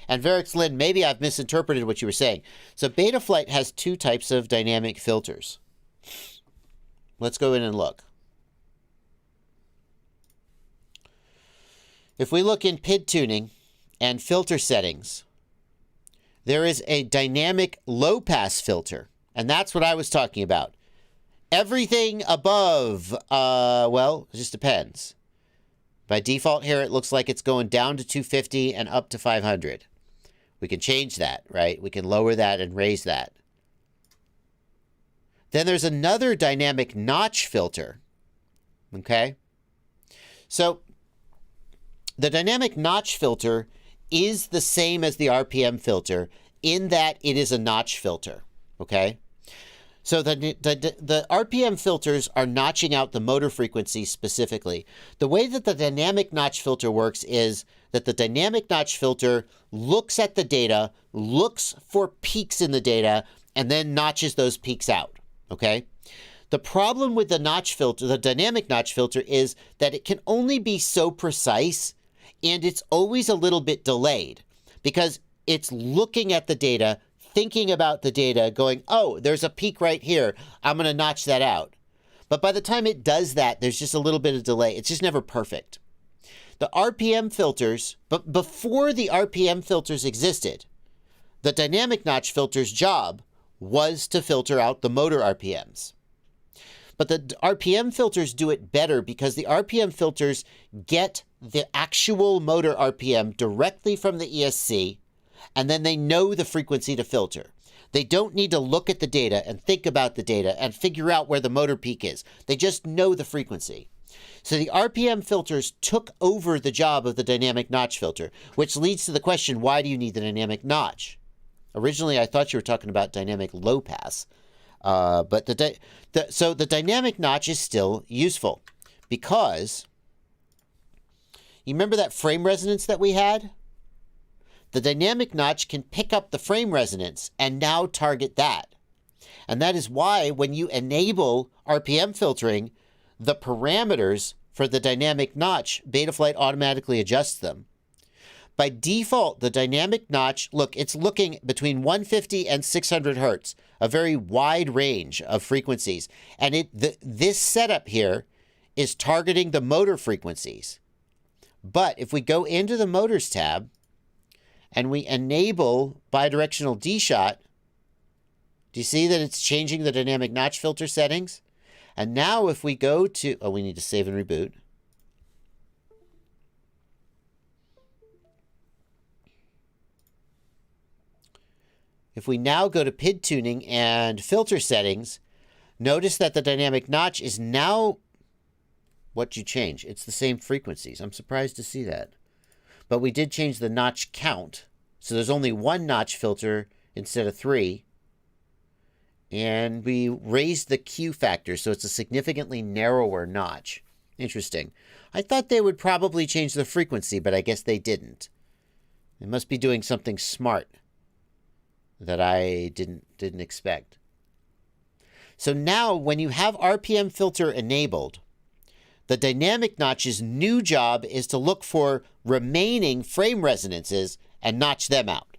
And Verix Lynn, maybe I've misinterpreted what you were saying. So Betaflight has two types of dynamic filters. Let's go in and look. If we look in PID tuning and filter settings, there is a dynamic low-pass filter. And that's what I was talking about. Everything above, well, it just depends. By default here, it looks like it's going down to 250 and up to 500. We can change that, right? We can lower that and raise that. Then there's another dynamic notch filter. Okay? So the dynamic notch filter is the same as the RPM filter in that it is a notch filter. Okay? So the RPM filters are notching out the motor frequency specifically. The way that the dynamic notch filter works is that the dynamic notch filter looks at the data, looks for peaks in the data, and then notches those peaks out. Okay? The problem with the notch filter, the dynamic notch filter, is that it can only be so precise, and it's always a little bit delayed because it's looking at the data, thinking about the data, going, oh, there's a peak right here. I'm going to notch that out. But by the time it does that, there's just a little bit of delay. It's just never perfect. The RPM filters, but before the RPM filters existed, the dynamic notch filter's job was to filter out the motor RPMs. But the RPM filters do it better because the RPM filters get the actual motor RPM directly from the ESC, and then they know the frequency to filter. They don't need to look at the data and think about the data and figure out where the motor peak is. They just know the frequency. So the RPM filters took over the job of the dynamic notch filter, which leads to the question, why do you need the dynamic notch? Originally, I thought you were talking about dynamic low pass. But so the dynamic notch is still useful because you remember that frame resonance that we had? The dynamic notch can pick up the frame resonance and now target that. And that is why when you enable RPM filtering, the parameters for the dynamic notch, Betaflight automatically adjusts them. By default, the dynamic notch, look, it's looking between 150 and 600 hertz, a very wide range of frequencies. And this setup here is targeting the motor frequencies. But if we go into the motors tab, and we enable bidirectional D-shot, do you see that it's changing the dynamic notch filter settings? And now if we go to, oh, we need to save and reboot. If we now go to PID tuning and filter settings, notice that the dynamic notch is now what you change. It's the same frequencies. I'm surprised to see that. But we did change the notch count. So there's only one notch filter instead of 3. And we raised the Q factor, so it's a significantly narrower notch. Interesting. I thought they would probably change the frequency, but I guess they didn't. They must be doing something smart that I didn't expect. So now when you have RPM filter enabled, The dynamic notch's new job is to look for remaining frame resonances and notch them out.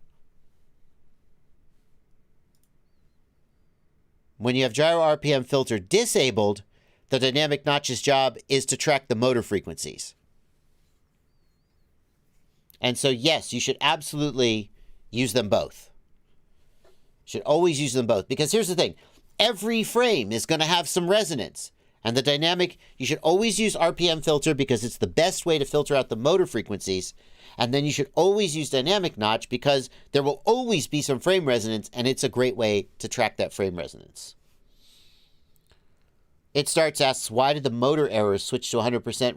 When you have gyro RPM filter disabled, the dynamic notch's job is to track the motor frequencies. And so, yes, you should absolutely use them both. Should always use them both. Because here's the thing. Every frame is going to have some resonance. And the dynamic, you should always use RPM filter because it's the best way to filter out the motor frequencies. And then you should always use dynamic notch because there will always be some frame resonance, and it's a great way to track that frame resonance. It starts asks, why did the motor errors switch to 100%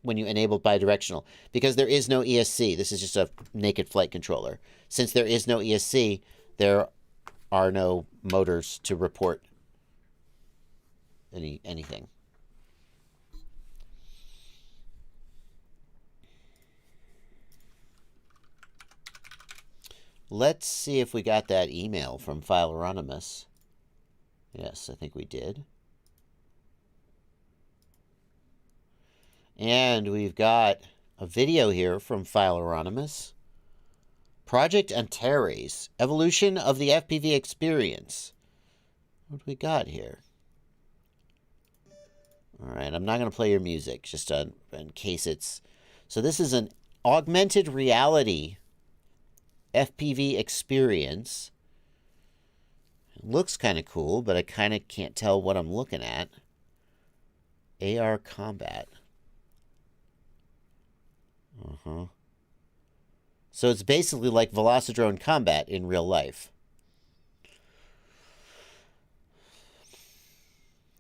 when you enabled bidirectional? Because there is no ESC. This is just a naked flight controller. Since there is no ESC, there are no motors to report anything. Let's see if we got that email from Fileronymous. Yes, I think we did. And we've got a video here from Fileronymous. Project Antares, Evolution of the FPV Experience. What do we got here? All right, I'm not going to play your music, just in case it's... So this is an augmented reality FPV experience. It looks kind of cool, but I kind of can't tell what I'm looking at. AR combat. So it's basically like Velocidrone combat in real life.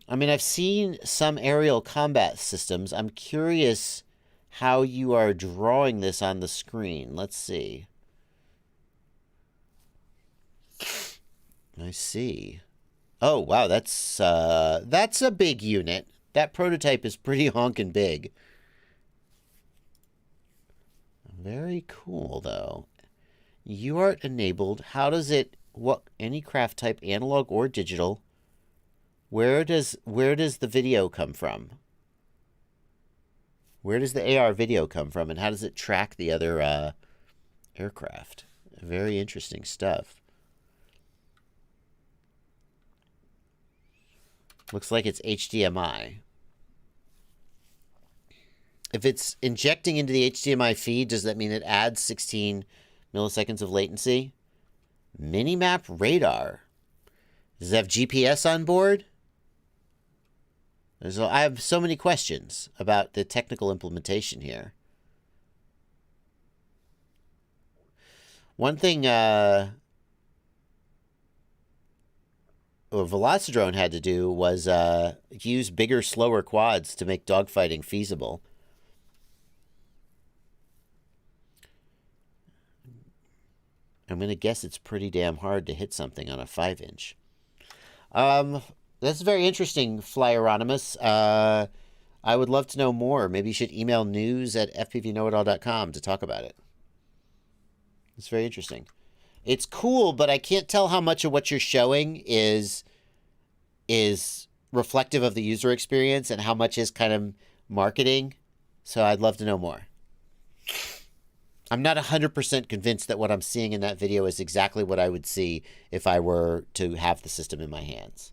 I mean, I've seen some aerial combat systems. I'm curious how you are drawing this on the screen. Let's see. I see. Oh, wow, that's a big unit. That prototype is pretty honkin' big. Very cool, though. UART enabled. How does it... What? Any craft type, analog or digital. Where does the video come from? Where does the AR video come from? And how does it track the other aircraft? Very interesting stuff. Looks like it's HDMI. If it's injecting into the HDMI feed, does that mean it adds 16 milliseconds of latency? Minimap radar. Does it have GPS on board? I have so many questions about the technical implementation here. One thing Velocidrone had to do was use bigger, slower quads to make dogfighting feasible. I'm going to guess it's pretty damn hard to hit something on a 5-inch. That's very interesting, Flyeronymous. I would love to know more. Maybe you should email news@fpvknowitall.com to talk about it. It's very interesting. It's cool, but I can't tell how much of what you're showing is reflective of the user experience and how much is kind of marketing. So I'd love to know more. I'm not 100% convinced that what I'm seeing in that video is exactly what I would see if I were to have the system in my hands.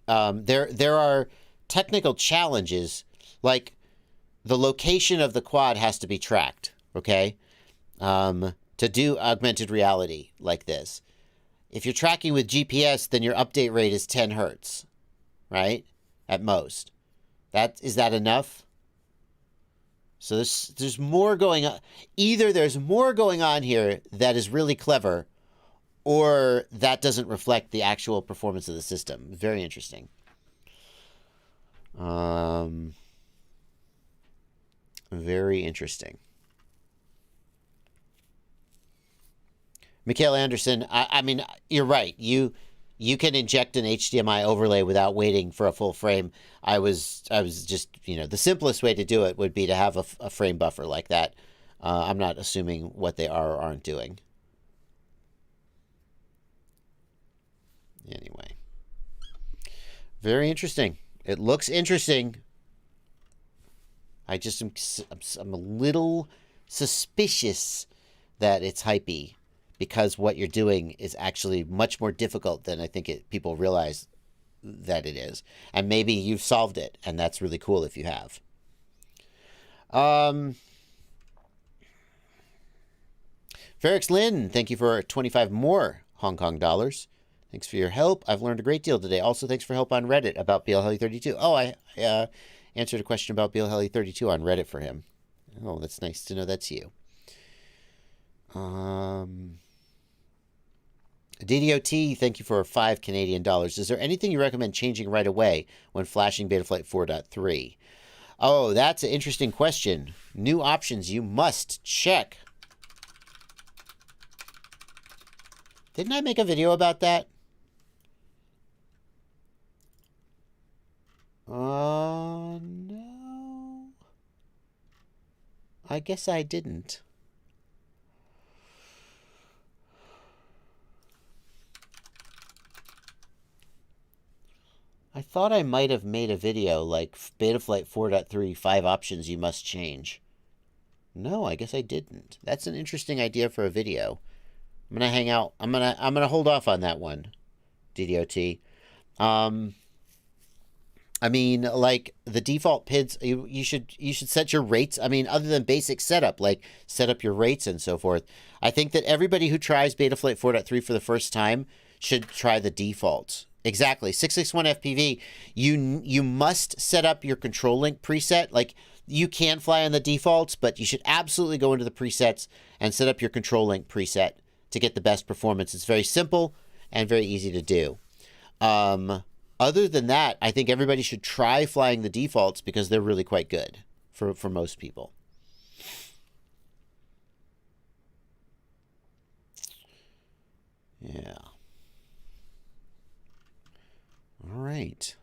There are technical challenges, like the location of the quad has to be tracked, okay? To do augmented reality like this. If you're tracking with GPS, then your update rate is 10 hertz, right? At most. Is that enough? So there's more going on. Either there's more going on here that is really clever, or that doesn't reflect the actual performance of the system. Very interesting. Very interesting. Mikhail Anderson, I mean, you're right. You can inject an HDMI overlay without waiting for a full frame. I was just, the simplest way to do it would be to have a frame buffer like that. I'm not assuming what they are or aren't doing. Anyway. Very interesting. It looks interesting. I just am, I'm a little suspicious that it's hypey, because what you're doing is actually much more difficult than I think people realize that it is. And maybe you've solved it, and that's really cool if you have. Ferrex Lin, thank you for 25 more Hong Kong dollars. Thanks for your help. I've learned a great deal today. Also, thanks for help on Reddit about BLHeli32. Oh, I answered a question about BLHeli32 on Reddit for him. Oh, that's nice to know that's you. DDOT, thank you for 5 Canadian dollars. Is there anything you recommend changing right away when flashing Betaflight 4.3? Oh, that's an interesting question. New options you must check. Didn't I make a video about that? No. I guess I didn't. I thought I might have made a video like Betaflight 4.3, 5 options you must change. No, I guess I didn't. That's an interesting idea for a video. I'm gonna hang out. I'm gonna hold off on that one, DDOT. I mean, like the default PIDs, you should set your rates. I mean, other than basic setup, like set up your rates and so forth. I think that everybody who tries Betaflight 4.3 for the first time should try the defaults. Exactly. 661 FPV, you must set up your control link preset. Like, you can fly on the defaults, but you should absolutely go into the presets and set up your control link preset to get the best performance. It's very simple and very easy to do. Other than that, I think everybody should try flying the defaults because they're really quite good for most people. Yeah. All right.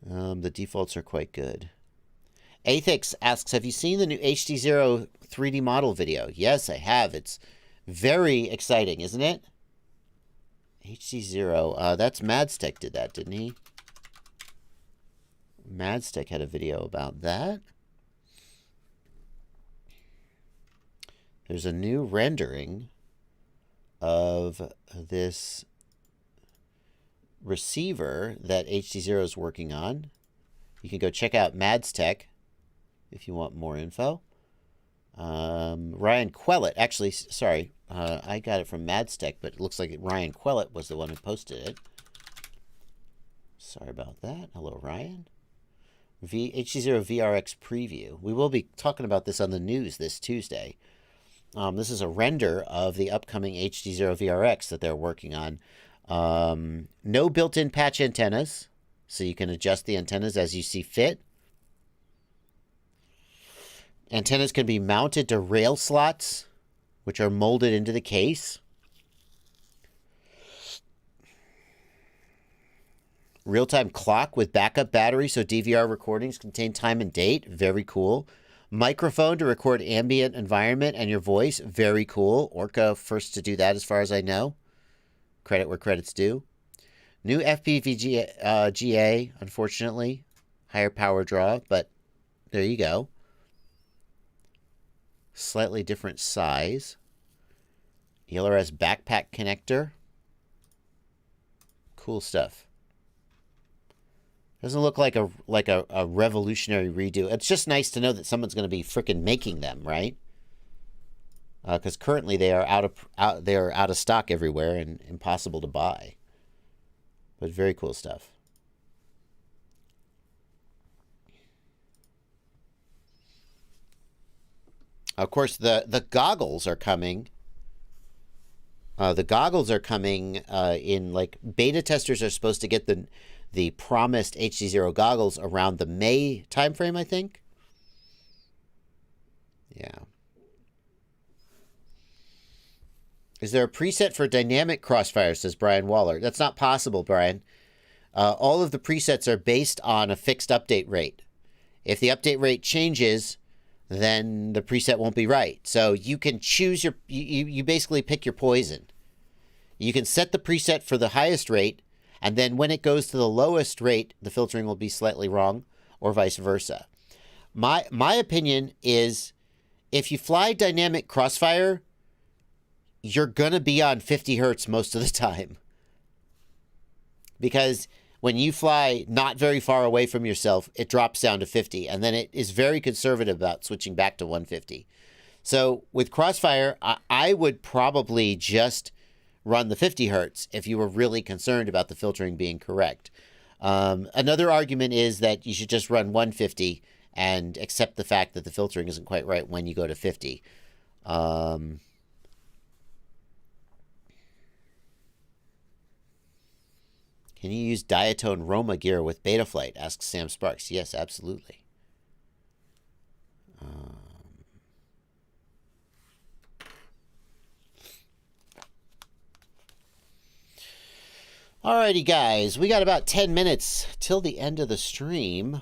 The defaults are quite good. Athix asks, have you seen the new HD0 3D model video? Yes, I have. It's very exciting, isn't it? HD0. That's Madstech did that, didn't he? Madstech had a video about that. There's a new rendering of this receiver that HD0 is working on. You can go check out Madstech if you want more info. Ryan Quellet, actually, sorry, I got it from Madstech, but it looks like Ryan Quellet was the one who posted it. Sorry about that. Hello, Ryan. HD0 VRX preview. We will be talking about this on the news this Tuesday. This is a render of the upcoming HD0 VRX that they're working on. No built-in patch antennas, so you can adjust the antennas as you see fit. Antennas can be mounted to rail slots, which are molded into the case. Real-time clock with backup battery, so DVR recordings contain time and date. Very cool. Microphone to record ambient environment and your voice. Very cool. Orca first to do that as far as I know. Credit where credit's due. New FPV GA, unfortunately. Higher power draw, but there you go. Slightly different size. ELRS backpack connector. Cool stuff. Doesn't look like a revolutionary redo. It's just nice to know that someone's going to be frickin' making them, right? Because currently they are out of stock everywhere and impossible to buy. But very cool stuff. Of course, the goggles are coming. The goggles are coming in, like, beta testers are supposed to get the promised HD0 goggles around the May timeframe, I think. Yeah. Is there a preset for dynamic crossfire, says Brian Waller? That's not possible, Brian. All of the presets are based on a fixed update rate. If the update rate changes, then the preset won't be right. So you can choose you basically pick your poison. You can set the preset for the highest rate, and then when it goes to the lowest rate, the filtering will be slightly wrong, or vice versa. My opinion is, if you fly dynamic crossfire, you're going to be on 50 hertz most of the time. Because when you fly not very far away from yourself, it drops down to 50, and then it is very conservative about switching back to 150. So with crossfire, I would probably just run the 50 hertz if you were really concerned about the filtering being correct. Another argument is that you should just run 150 and accept the fact that the filtering isn't quite right when you go to 50. Can you use diatone Roma gear with Betaflight? Asks Sam Sparks. Yes, absolutely. Alrighty, guys. We got about 10 minutes till the end of the stream.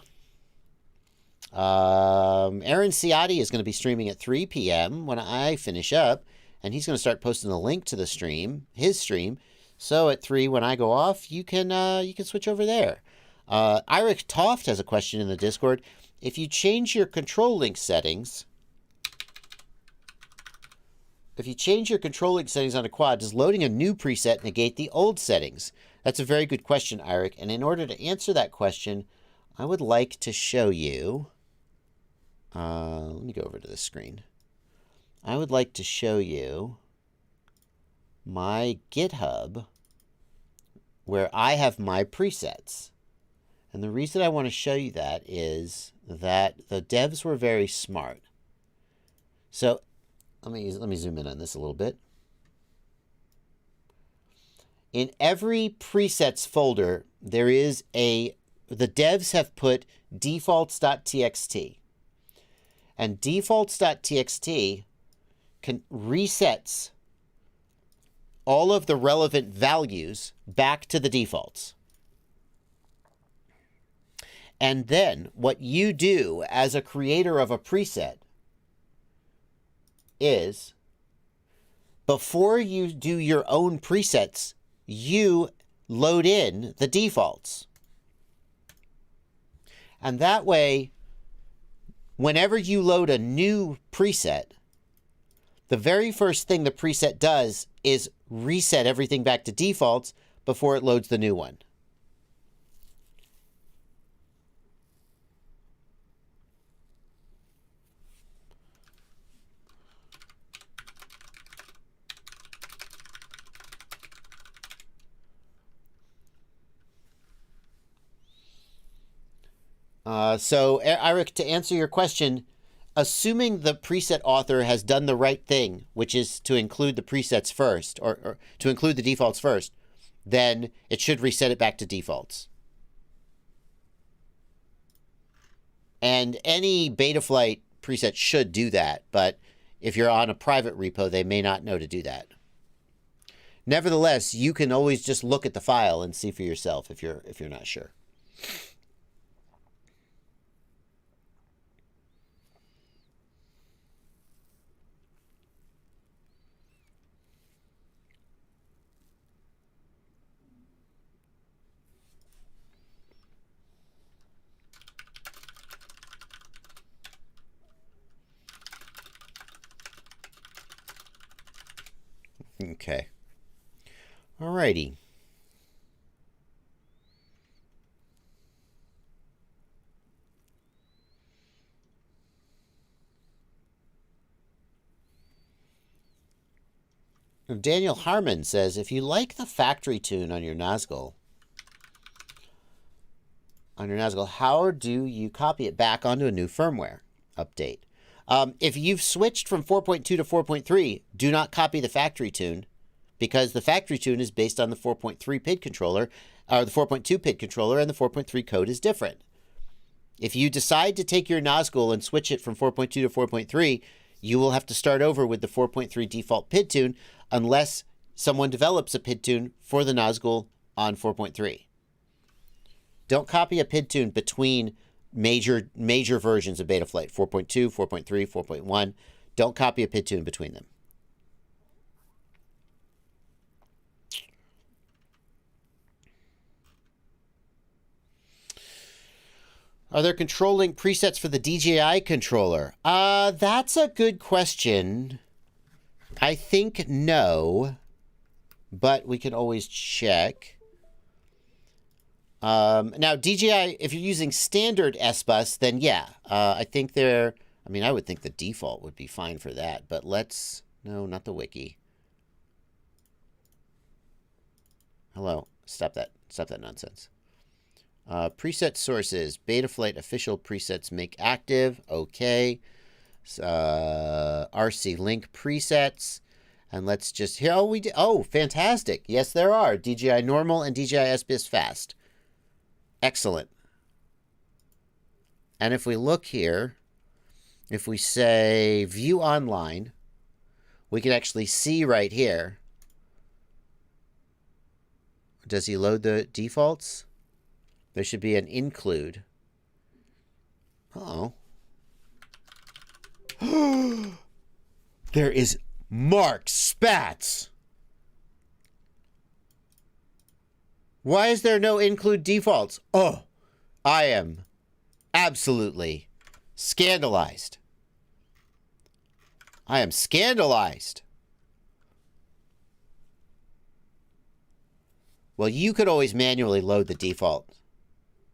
Aaron Ciotti is going to be streaming at 3 p.m. when I finish up, and he's going to start posting the link to the stream, his stream. So at 3, when I go off, you can switch over there. Eric Toft has a question in the Discord. If you change your control link settings, on a quad, does loading a new preset negate the old settings? That's a very good question, Eric. And in order to answer that question, I would like to show you. Let me go over to the screen. I would like to show you my GitHub where I have my presets. And the reason I want to show you that is that the devs were very smart. So let me zoom in on this a little bit. In every presets folder, there is the devs have put defaults.txt. And defaults.txt resets all of the relevant values back to the defaults. And then what you do as a creator of a preset is, before you do your own presets, you load in the defaults. And that way, whenever you load a new preset, the very first thing the preset does is reset everything back to defaults before it loads the new one. So, Eric, to answer your question, assuming the preset author has done the right thing, which is to include the presets first, or to include the defaults first, then it should reset it back to defaults. And any Betaflight preset should do that, but if you're on a private repo, they may not know to do that. Nevertheless, you can always just look at the file and see for yourself if you're not sure. Okay. Alrighty. Daniel Harmon says, if you like the factory tune on your Nazgul, how do you copy it back onto a new firmware update? If you've switched from 4.2 to 4.3, do not copy the factory tune, because the factory tune is based on the 4.3 PID controller, or the 4.2 PID controller, and the 4.3 code is different. If you decide to take your Nazgul and switch it from 4.2 to 4.3, you will have to start over with the 4.3 default PID tune, unless someone develops a PID tune for the Nazgul on 4.3. Don't copy a PID tune between major versions of Betaflight, 4.2, 4.3, 4.1. Don't copy a PID tune between them. Are there controlling presets for the DJI controller? That's a good question. I think no, but we can always check. Now, DJI, if you're using standard S-Bus, then yeah, I think they're... I mean, I would think the default would be fine for that, but let's... No, not the wiki. Hello. Stop that. Stop that nonsense. Preset sources. Betaflight official presets make active. Okay. RC link presets. And let's just... Here, oh, we did... Oh, fantastic. Yes, there are. DJI normal and DJI S-Bus fast. Excellent. And if we look here, if we say view online, we can actually see right here. Does he load the defaults? There should be an include. Uh-oh. There is Mark Spatz. Why is there no include defaults? Oh, I am absolutely scandalized. I am scandalized. Well, you could always manually load the default.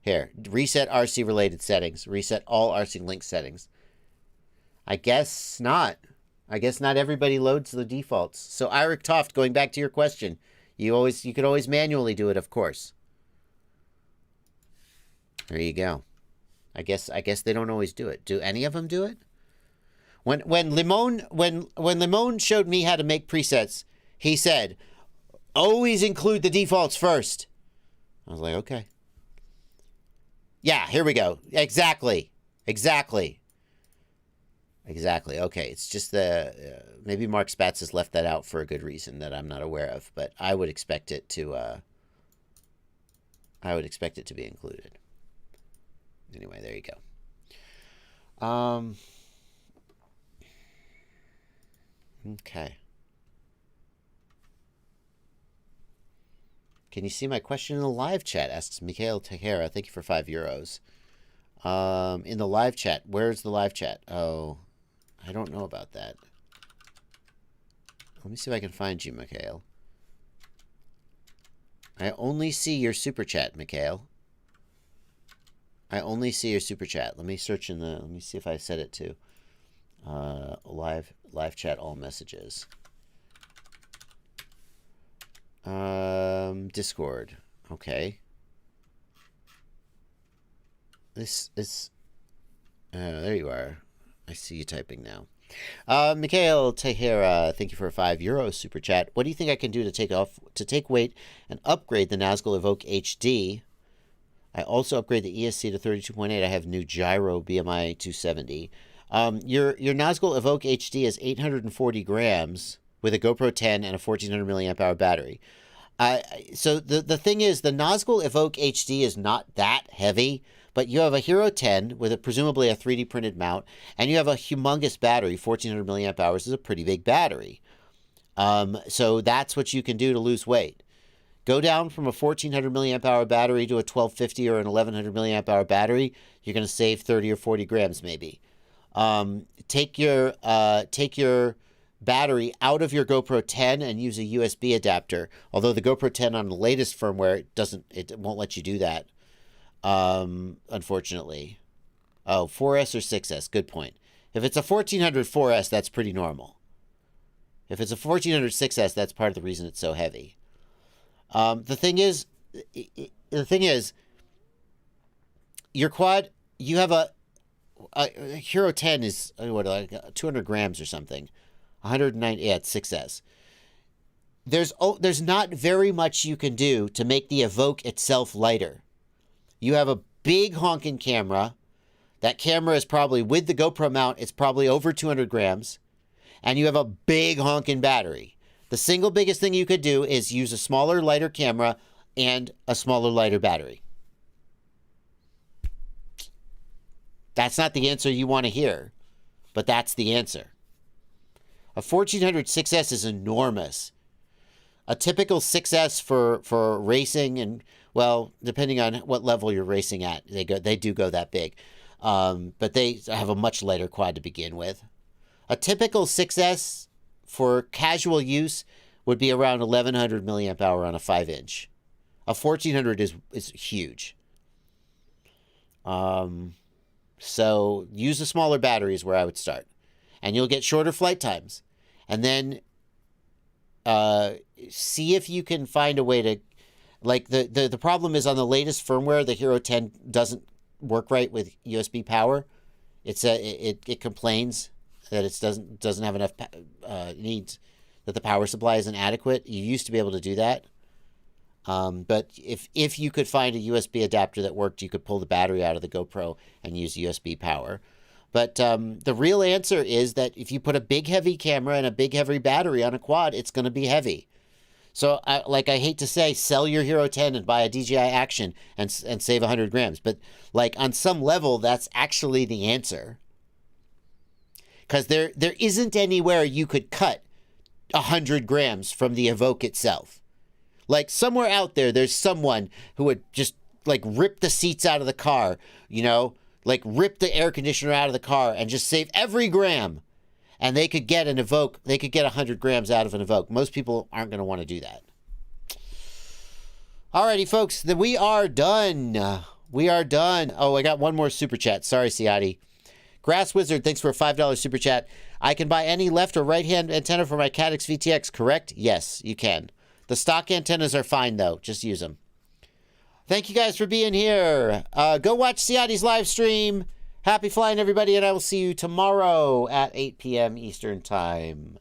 Here, reset RC related settings. Reset all RC link settings. I guess not. I guess not everybody loads the defaults. So Eric Toft, going back to your question, you could always manually do it, of course. There you go. I guess they don't always do it. Do any of them do it? When Limon showed me how to make presets, he said, always include the defaults first. I was like, okay. Yeah, here we go. Exactly. Exactly. Exactly. Okay, it's just the... maybe Mark Spatz has left that out for a good reason that I'm not aware of, but I would expect it to... I would expect it to be included. Anyway, there you go. Okay. Can you see my question in the live chat? Asks Mikhail Tejera. Thank you for €5. In the live chat. Where's the live chat? Oh, I don't know about that. Let me see if I can find you, Mikhail. I only see your super chat, Mikhail. I only see your super chat. Let me search in the... Let me see if I set it to live chat all messages. Discord. Okay. This is... there you are. I see you typing now. Mikhail Tejera, thank you for a €5 super chat. What do you think I can do to take weight and upgrade the Nazgul Evoke HD? I also upgrade the ESC to 32.8. I have new gyro BMI 270. Your Nazgul Evoke HD is 840 grams with a GoPro 10 and a 1400 milliamp hour battery. So the thing is, the Nazgul Evoke HD is not that heavy, but you have a Hero 10 with presumably a 3D printed mount, and you have a humongous battery. 1400 milliamp hours is a pretty big battery. So that's what you can do to lose weight. Go down from a 1400 milliamp hour battery to a 1250 or an 1100 milliamp hour battery. You're going to save 30 or 40 grams maybe. Take your battery out of your GoPro 10 and use a USB adapter. Although the GoPro 10 on the latest firmware it won't let you do that. Unfortunately. Oh, 4S or 6S, good point. If it's a 1400 4S, that's pretty normal. If it's a 1400 6S, that's part of the reason it's so heavy. The thing is, your quad, you have a Hero 10 is, what, like 200 grams or something. 190, yeah, it's 6S. There's not very much you can do to make the Evoke itself lighter. You have a big honking camera. That camera is probably, with the GoPro mount, it's probably over 200 grams. And you have a big honking battery. The single biggest thing you could do is use a smaller, lighter camera and a smaller, lighter battery. That's not the answer you want to hear, but that's the answer. A 1400 6S is enormous. A typical 6S for racing and Well, depending on what level you're racing at, they do go that big. But they have a much lighter quad to begin with. A typical 6S for casual use would be around 1100 milliamp hour on a 5-inch. A 1400 is huge. So use a smaller battery is where I would start. And you'll get shorter flight times. And then see if you can find a way to... Like, the problem is on the latest firmware, the Hero 10 doesn't work right with USB power. It complains that it doesn't have enough needs, that the power supply isn't adequate. You used to be able to do that. But if you could find a USB adapter that worked, you could pull the battery out of the GoPro and use USB power. But the real answer is that if you put a big heavy camera and a big heavy battery on a quad, it's going to be heavy. So I hate to say, sell your Hero 10 and buy a DJI Action and save 100 grams. But like on some level, that's actually the answer. Because there isn't anywhere you could cut 100 grams from the Evoke itself. Like somewhere out there, there's someone who would just like rip the seats out of the car, you know, like rip the air conditioner out of the car and just save every gram. And they could get an Evoke, they could get 100 grams out of an Evoke. Most people aren't going to want to do that. Alrighty, folks, then we are done. We are done. Oh, I got one more super chat. Sorry, Siati. Grass Wizard, thanks for a $5 super chat. I can buy any left or right hand antenna for my Caddx VTX, correct? Yes, you can. The stock antennas are fine, though. Just use them. Thank you guys for being here. Go watch Siati's live stream. Happy flying, everybody, and I will see you tomorrow at 8 p.m. Eastern Time.